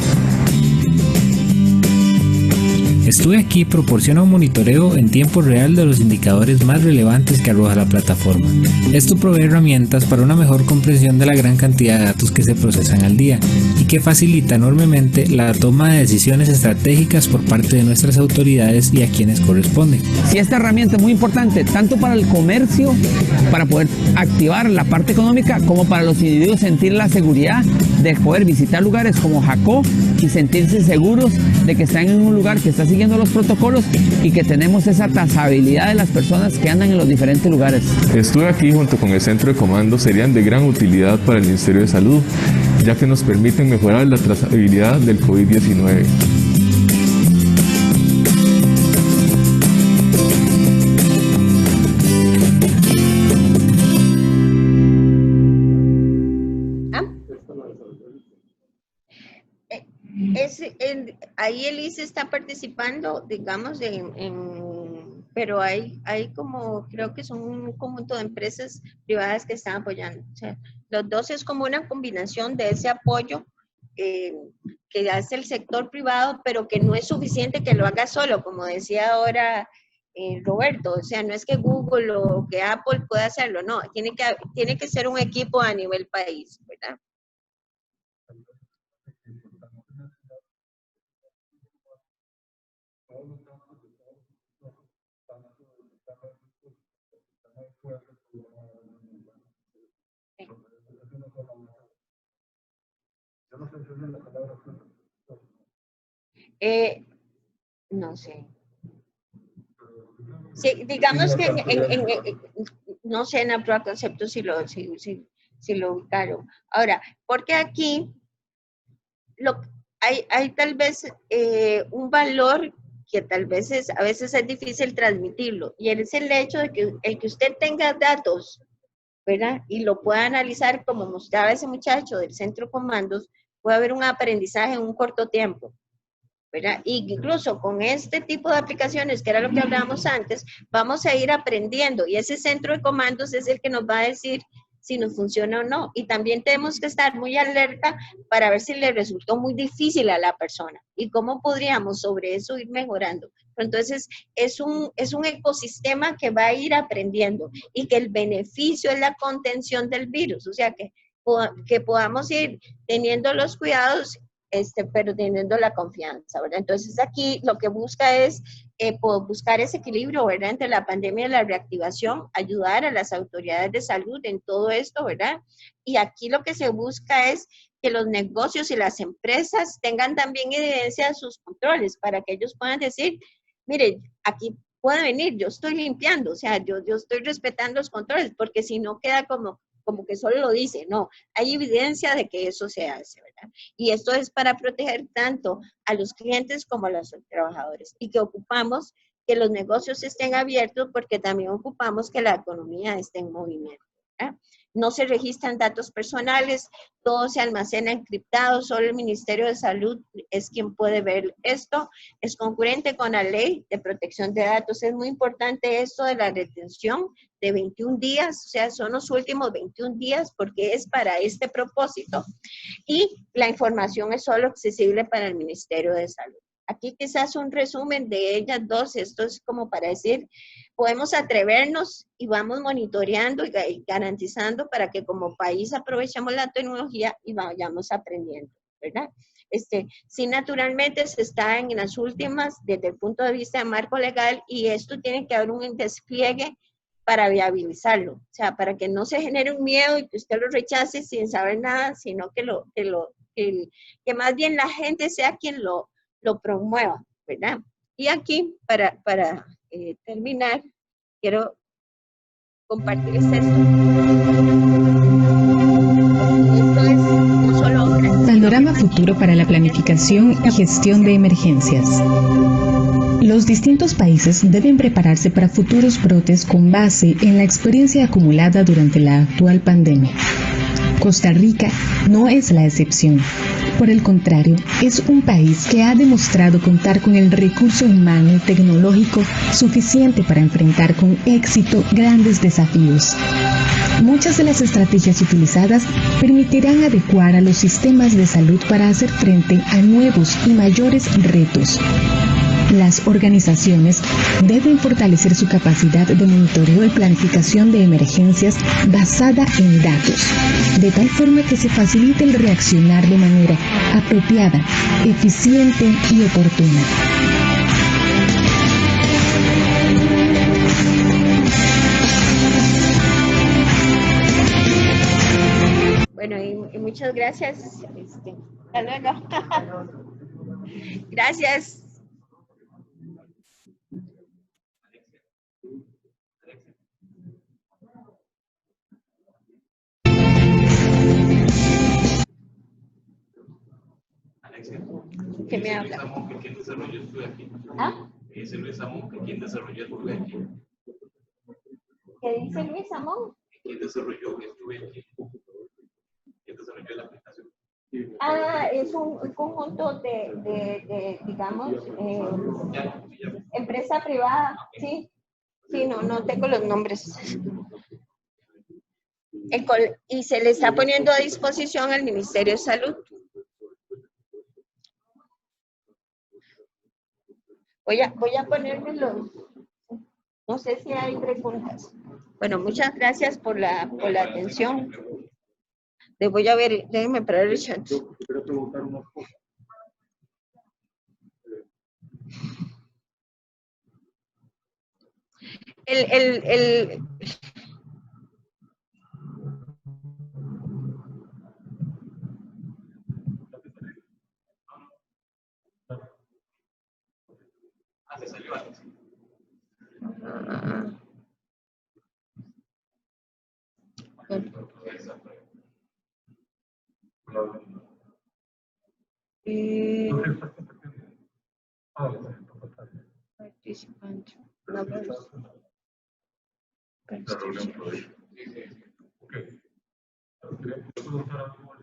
Estuve Aquí proporciona un monitoreo en tiempo real de los indicadores más relevantes que arroja la plataforma. Esto provee herramientas para una mejor comprensión de la gran cantidad de datos que se procesan al día y que facilita enormemente la toma de decisiones estratégicas por parte de nuestras autoridades y a quienes corresponden. Sí, esta herramienta es muy importante tanto para el comercio, para poder activar la parte económica, como para los individuos sentir la seguridad de poder visitar lugares como Jacó y sentirse seguros de que están en un lugar que está siguiendo los protocolos y que tenemos esa trazabilidad de las personas que andan en los diferentes lugares. Estuve Aquí junto con el centro de comando serían de gran utilidad para el Ministerio de Salud, ya que nos permiten mejorar la trazabilidad del COVID-19. Ahí el ICE está participando, digamos, pero hay como, creo que son un conjunto de empresas privadas que están apoyando. O sea, los dos es como una combinación de ese apoyo que hace el sector privado, pero que no es suficiente que lo haga solo, como decía ahora Roberto. O sea, no es que Google o que Apple pueda hacerlo, no, tiene que ser un equipo a nivel país, ¿verdad? No sé. Sí, digamos que no sé en la prueba de concepto si lo ubicaron. Ahora, porque aquí hay tal vez un valor que tal vez a veces es difícil transmitirlo, y es el hecho de que el que usted tenga datos ¿verdad? Y lo pueda analizar como mostraba ese muchacho del centro comandos, puede haber un aprendizaje en un corto tiempo, ¿verdad? Y incluso con este tipo de aplicaciones, que era lo que hablábamos antes, vamos a ir aprendiendo y ese centro de comandos es el que nos va a decir si nos funciona o no. Y también tenemos que estar muy alerta para ver si le resultó muy difícil a la persona y cómo podríamos sobre eso ir mejorando. Entonces, es un ecosistema que va a ir aprendiendo y que el beneficio es la contención del virus, o sea, que podamos ir teniendo los cuidados, pero teniendo la confianza, ¿verdad? Entonces, aquí lo que busca es buscar ese equilibrio, ¿verdad? Entre la pandemia y la reactivación, ayudar a las autoridades de salud en todo esto, ¿verdad? Y aquí lo que se busca es que los negocios y las empresas tengan también evidencia de sus controles para que ellos puedan decir, mire, aquí puede venir, yo estoy limpiando, o sea, yo estoy respetando los controles, porque si no queda como que solo lo dice, no, hay evidencia de que eso se hace, ¿verdad? Y esto es para proteger tanto a los clientes como a los trabajadores y que ocupamos que los negocios estén abiertos porque también ocupamos que la economía esté en movimiento, ¿verdad? No se registran datos personales, todo se almacena encriptado, solo el Ministerio de Salud es quien puede ver esto, es concurrente con la ley de protección de datos. Es muy importante esto de la retención de 21 días, o sea, son los últimos 21 días porque es para este propósito y la información es solo accesible para el Ministerio de Salud. Aquí quizás un resumen de ellas dos, esto es como para decir, podemos atrevernos y vamos monitoreando y garantizando para que como país aprovechemos la tecnología y vayamos aprendiendo, ¿verdad? Sí, naturalmente se está en las últimas desde el punto de vista de marco legal y esto tiene que haber un despliegue para viabilizarlo, o sea, para que no se genere un miedo y que usted lo rechace sin saber nada, sino que más bien la gente sea quien lo promueva, ¿verdad? Y aquí, para terminar, quiero compartirles esto. Esto es un solo obra. Panorama futuro para la planificación y gestión de emergencias. Los distintos países deben prepararse para futuros brotes con base en la experiencia acumulada durante la actual pandemia. Costa Rica no es la excepción. Por el contrario, es un país que ha demostrado contar con el recurso humano y tecnológico suficiente para enfrentar con éxito grandes desafíos. Muchas de las estrategias utilizadas permitirán adecuar a los sistemas de salud para hacer frente a nuevos y mayores retos. Las organizaciones deben fortalecer su capacidad de monitoreo y planificación de emergencias basada en datos, de tal forma que se facilite el reaccionar de manera apropiada, eficiente y oportuna. Bueno, y muchas gracias. Hasta luego. Gracias. ¿Qué me habla? ¿Quién desarrolló estuve aquí? ¿Ah? Dice Luis Amón que quién desarrolló estuve aquí. ¿Qué dice Luis Amón? ¿Quién desarrolló estuve aquí? ¿Quién desarrolló la aplicación? Ah, es un conjunto de digamos, empresa privada, sí. Sí, no tengo los nombres. Y se le está poniendo a disposición al Ministerio de Salud. Voy a ponerme los... No sé si hay preguntas. Bueno, muchas gracias por la atención. Les voy a ver, déjenme parar el chat. Yo quiero preguntar una cosa. Se salió antes. Participante. Quería preguntar algo.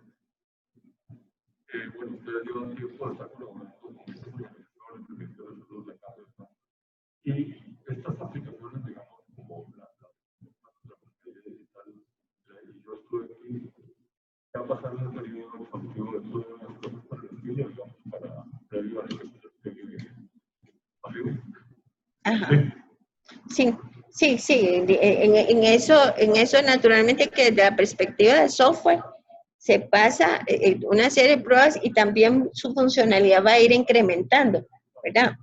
Bueno, ustedes llevan tiempo de estar colaborando con estos organizaciones, el Ministerio de Salud, la Casa, y estas aplicaciones, digamos, como la digital, y yo estuve aquí, ya pasaron un periodo exhaustivo de todas las cosas para el estudio, digamos, para previo a lo que se vive. Ajá. Sí. En eso naturalmente que desde la perspectiva de software se pasa una serie de pruebas y también su funcionalidad va a ir incrementando, ¿verdad?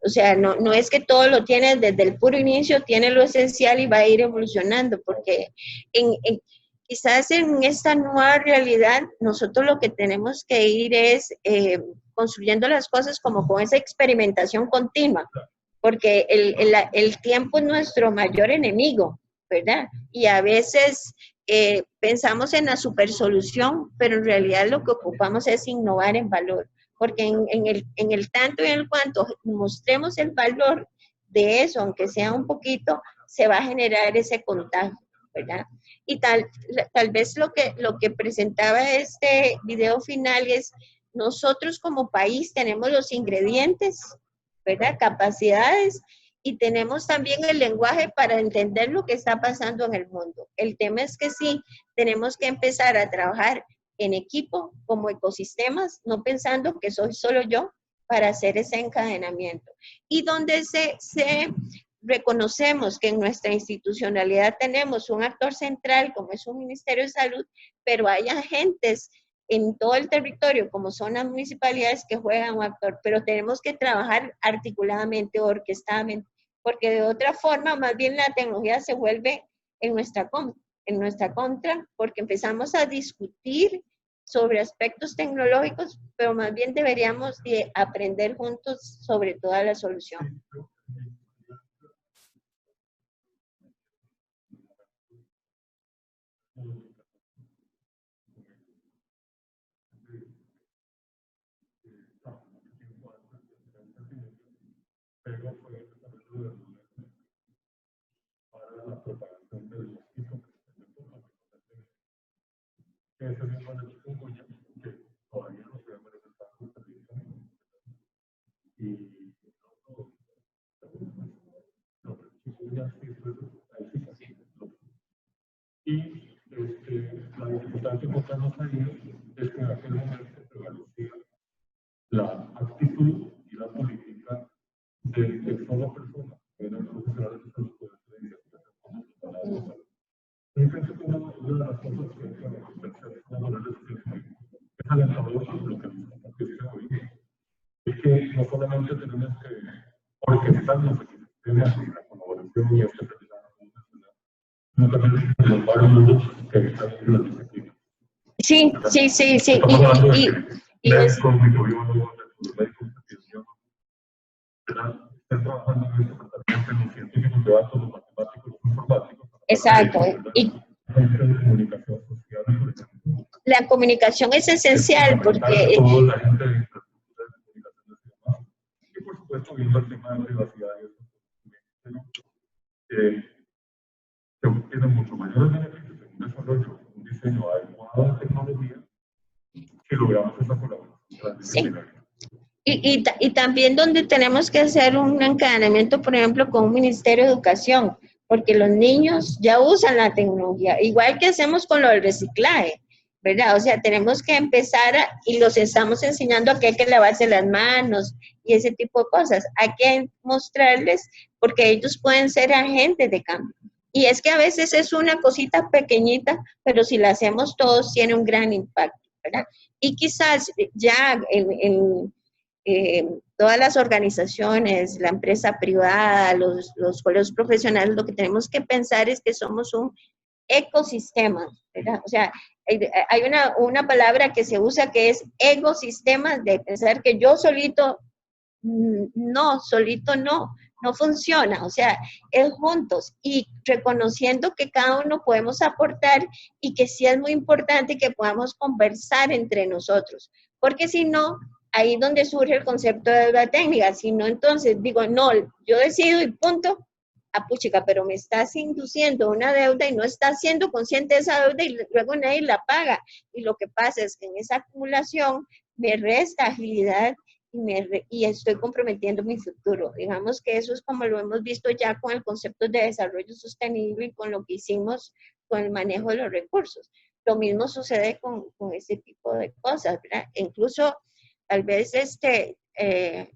O sea, no es que todo lo tiene desde el puro inicio, tiene lo esencial y va a ir evolucionando, porque quizás en esta nueva realidad nosotros lo que tenemos que ir es construyendo las cosas como con esa experimentación continua, porque el tiempo es nuestro mayor enemigo, ¿verdad? Y a veces pensamos en la supersolución, pero en realidad lo que ocupamos es innovar en valor, porque en el tanto y en el cuanto mostremos el valor de eso, aunque sea un poquito, se va a generar ese contagio, ¿verdad? Y tal vez lo que presentaba este video final es, nosotros como país tenemos los ingredientes, ¿verdad? Capacidades, y tenemos también el lenguaje para entender lo que está pasando en el mundo. El tema es que sí, tenemos que empezar a trabajar en equipo, como ecosistemas, no pensando que soy solo yo para hacer ese encadenamiento. Y donde se reconocemos que en nuestra institucionalidad tenemos un actor central, como es un Ministerio de Salud, pero hay agentes en todo el territorio, como son las municipalidades, que juegan un actor, pero tenemos que trabajar articuladamente, orquestadamente, porque de otra forma, más bien la tecnología se vuelve en nuestra contra, porque empezamos a discutir sobre aspectos tecnológicos, pero más bien deberíamos de aprender juntos sobre toda la solución. Pero fue el desarrollo de para la propagación del mosquito que es el mismo de chikungunya, que todavía no se ha manifestado en televisión. Y no, chikungunya sí es y la dificultad que encontramos ahí es que en aquel momento prevalecía la actitud y la política de que solo personas que eran profesionales de salud pueden tener identificación para la salud. Y pienso que una de las cosas que es alentador lo que dice hoy es que no solamente tenemos que orquestarnos aquí en la colaboración y especializar, sino también los varios mundos que están en la disciplina. Sí. Y médicos, microbiólogos, médicos epidemiólogos, están trabajando en esto, también los científicos de datos, los matemáticos, los informáticos. Exacto. Y comunicación social, por ejemplo. La comunicación es esencial porque... Toda la gente de infraestructura de comunicación y demás. Y por supuesto, viendo el tema de privacidad y eso, que tiene mucho mayores beneficios en un desarrollo, un diseño adecuado de tecnología, que logramos esa colaboración transdisciplinaria. Y también donde tenemos que hacer un encadenamiento, por ejemplo, con un Ministerio de Educación, porque los niños ya usan la tecnología, igual que hacemos con lo del reciclaje, ¿verdad? O sea, tenemos que empezar y los estamos enseñando a que hay que lavarse las manos y ese tipo de cosas. Hay que mostrarles, porque ellos pueden ser agentes de cambio. Y es que a veces es una cosita pequeñita, pero si la hacemos todos tiene un gran impacto, ¿verdad? Y quizás ya en todas las organizaciones, la empresa privada, los colegios profesionales, lo que tenemos que pensar es que somos un ecosistema, ¿verdad? O sea, hay una palabra que se usa que es ecosistema, de pensar que yo solito no funciona, o sea, es juntos y reconociendo que cada uno podemos aportar y que sí es muy importante que podamos conversar entre nosotros, porque si no, ahí es donde surge el concepto de deuda técnica. Si no, entonces digo, no, yo decido y punto, puchica, pero me estás induciendo una deuda y no estás siendo consciente de esa deuda y luego nadie la paga. Y lo que pasa es que en esa acumulación me resta agilidad y estoy comprometiendo mi futuro. Digamos que eso es como lo hemos visto ya con el concepto de desarrollo sostenible y con lo que hicimos con el manejo de los recursos. Lo mismo sucede con ese tipo de cosas, ¿verdad? Incluso, tal vez,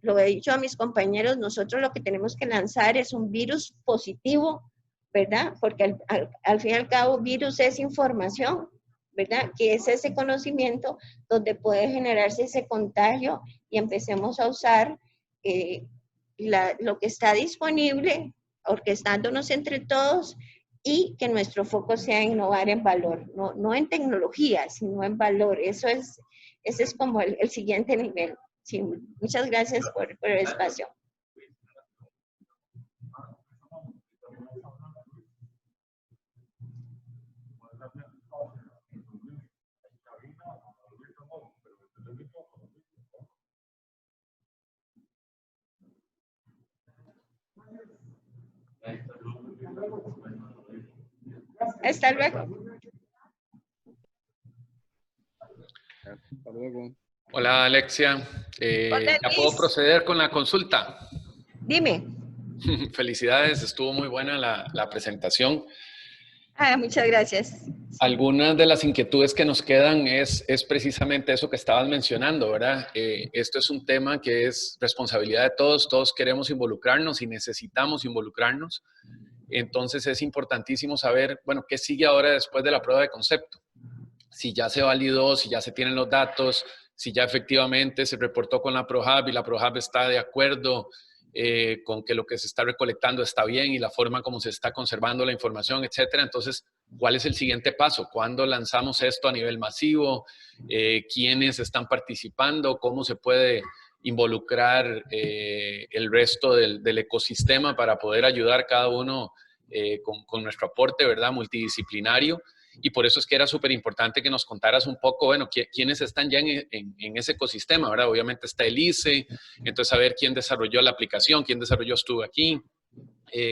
lo he dicho a mis compañeros, nosotros lo que tenemos que lanzar es un virus positivo, ¿verdad? Porque al fin y al cabo, virus es información, ¿verdad? Que es ese conocimiento donde puede generarse ese contagio y empecemos a usar lo que está disponible, orquestándonos entre todos, y que nuestro foco sea innovar en valor, no en tecnología, sino en valor. Ese es como el siguiente nivel. Sí, muchas gracias por el espacio. Hasta luego. Hasta luego. Hola, Alexia. Hola, ¿Ya Luis. puedo proceder con la consulta? Dime. Felicidades, estuvo muy buena la presentación. Muchas gracias. Algunas de las inquietudes que nos quedan es precisamente eso que estabas mencionando, ¿verdad? Esto es un tema que es responsabilidad de todos, todos queremos involucrarnos y necesitamos involucrarnos. Entonces es importantísimo saber, bueno, qué sigue ahora después de la prueba de concepto. Si ya se validó, si ya se tienen los datos, si ya efectivamente se reportó con la ProHub y la ProHub está de acuerdo con que lo que se está recolectando está bien y la forma como se está conservando la información, etcétera. Entonces, ¿cuál es el siguiente paso? ¿Cuándo lanzamos esto a nivel masivo? ¿Quiénes están participando? ¿Cómo se puede involucrar el resto del ecosistema para poder ayudar cada uno con nuestro aporte, ¿verdad? Multidisciplinario. Y por eso es que era súper importante que nos contaras un poco, bueno, quiénes están ya en ese ecosistema, ¿verdad? Obviamente está el ICE, entonces saber quién desarrolló la aplicación, quién desarrolló Estuvo Aquí,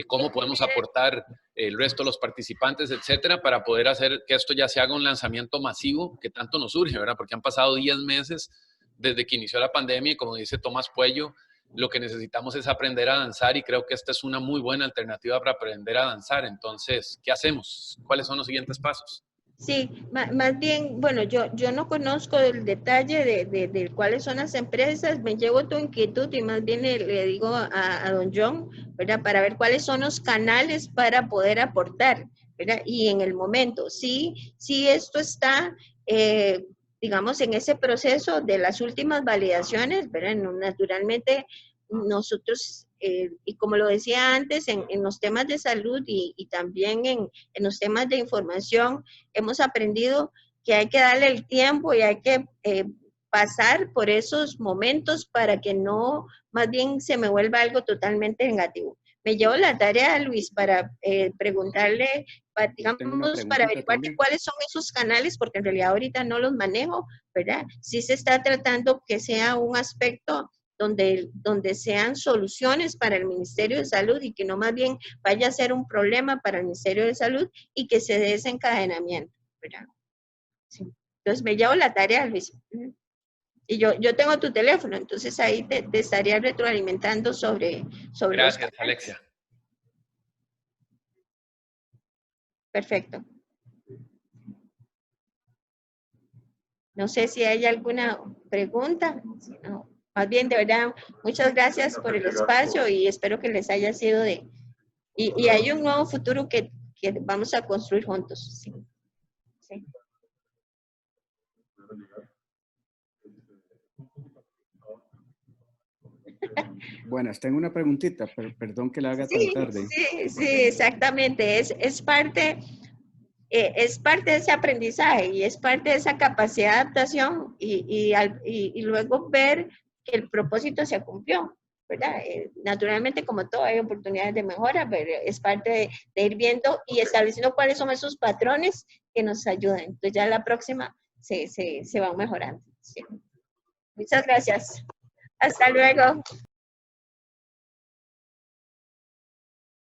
cómo podemos aportar el resto de los participantes, etcétera, para poder hacer que esto ya se haga un lanzamiento masivo que tanto nos urge, ¿verdad? Porque han pasado 10 meses desde que inició la pandemia y como dice Tomás Puello, lo que necesitamos es aprender a danzar y creo que esta es una muy buena alternativa para aprender a danzar. Entonces, ¿qué hacemos? ¿Cuáles son los siguientes pasos? Sí, más bien, bueno, yo no conozco el detalle de cuáles son las empresas, me llevo tu inquietud y más bien le digo a don John, ¿verdad? Para ver cuáles son los canales para poder aportar, ¿verdad? Y en el momento, sí esto está, digamos, en ese proceso de las últimas validaciones, ¿verdad? Naturalmente, nosotros, y como lo decía antes, en los temas de salud y también en los temas de información, hemos aprendido que hay que darle el tiempo y hay que pasar por esos momentos para que no, más bien se me vuelva algo totalmente negativo. Me llevo la tarea, Luis, para preguntarle, digamos, para averiguar cuáles son esos canales, porque en realidad ahorita no los manejo, ¿verdad? Sí se está tratando que sea un aspecto donde sean soluciones para el Ministerio de Salud y que no más bien vaya a ser un problema para el Ministerio de Salud y que se dé ese encadenamiento, ¿verdad? Sí. Entonces me llevo la tarea, Luis. Y yo tengo tu teléfono, entonces ahí te estaría retroalimentando sobre Gracias, Alexia. Perfecto. No sé si hay alguna pregunta. No. Más bien, de verdad, muchas gracias por el espacio y espero que les haya sido y hay un nuevo futuro que vamos a construir juntos. Sí. Sí. Buenas, tengo una preguntita, perdón que la haga tan tarde. Sí, exactamente. Es parte de ese aprendizaje y es parte de esa capacidad de adaptación y luego ver que el propósito se cumplió, ¿verdad? Naturalmente, como todo, hay oportunidades de mejora, pero es parte de ir viendo y estableciendo cuáles son esos patrones que nos ayuden. Entonces ya la próxima se van mejorando. Sí. Muchas gracias. Hasta luego.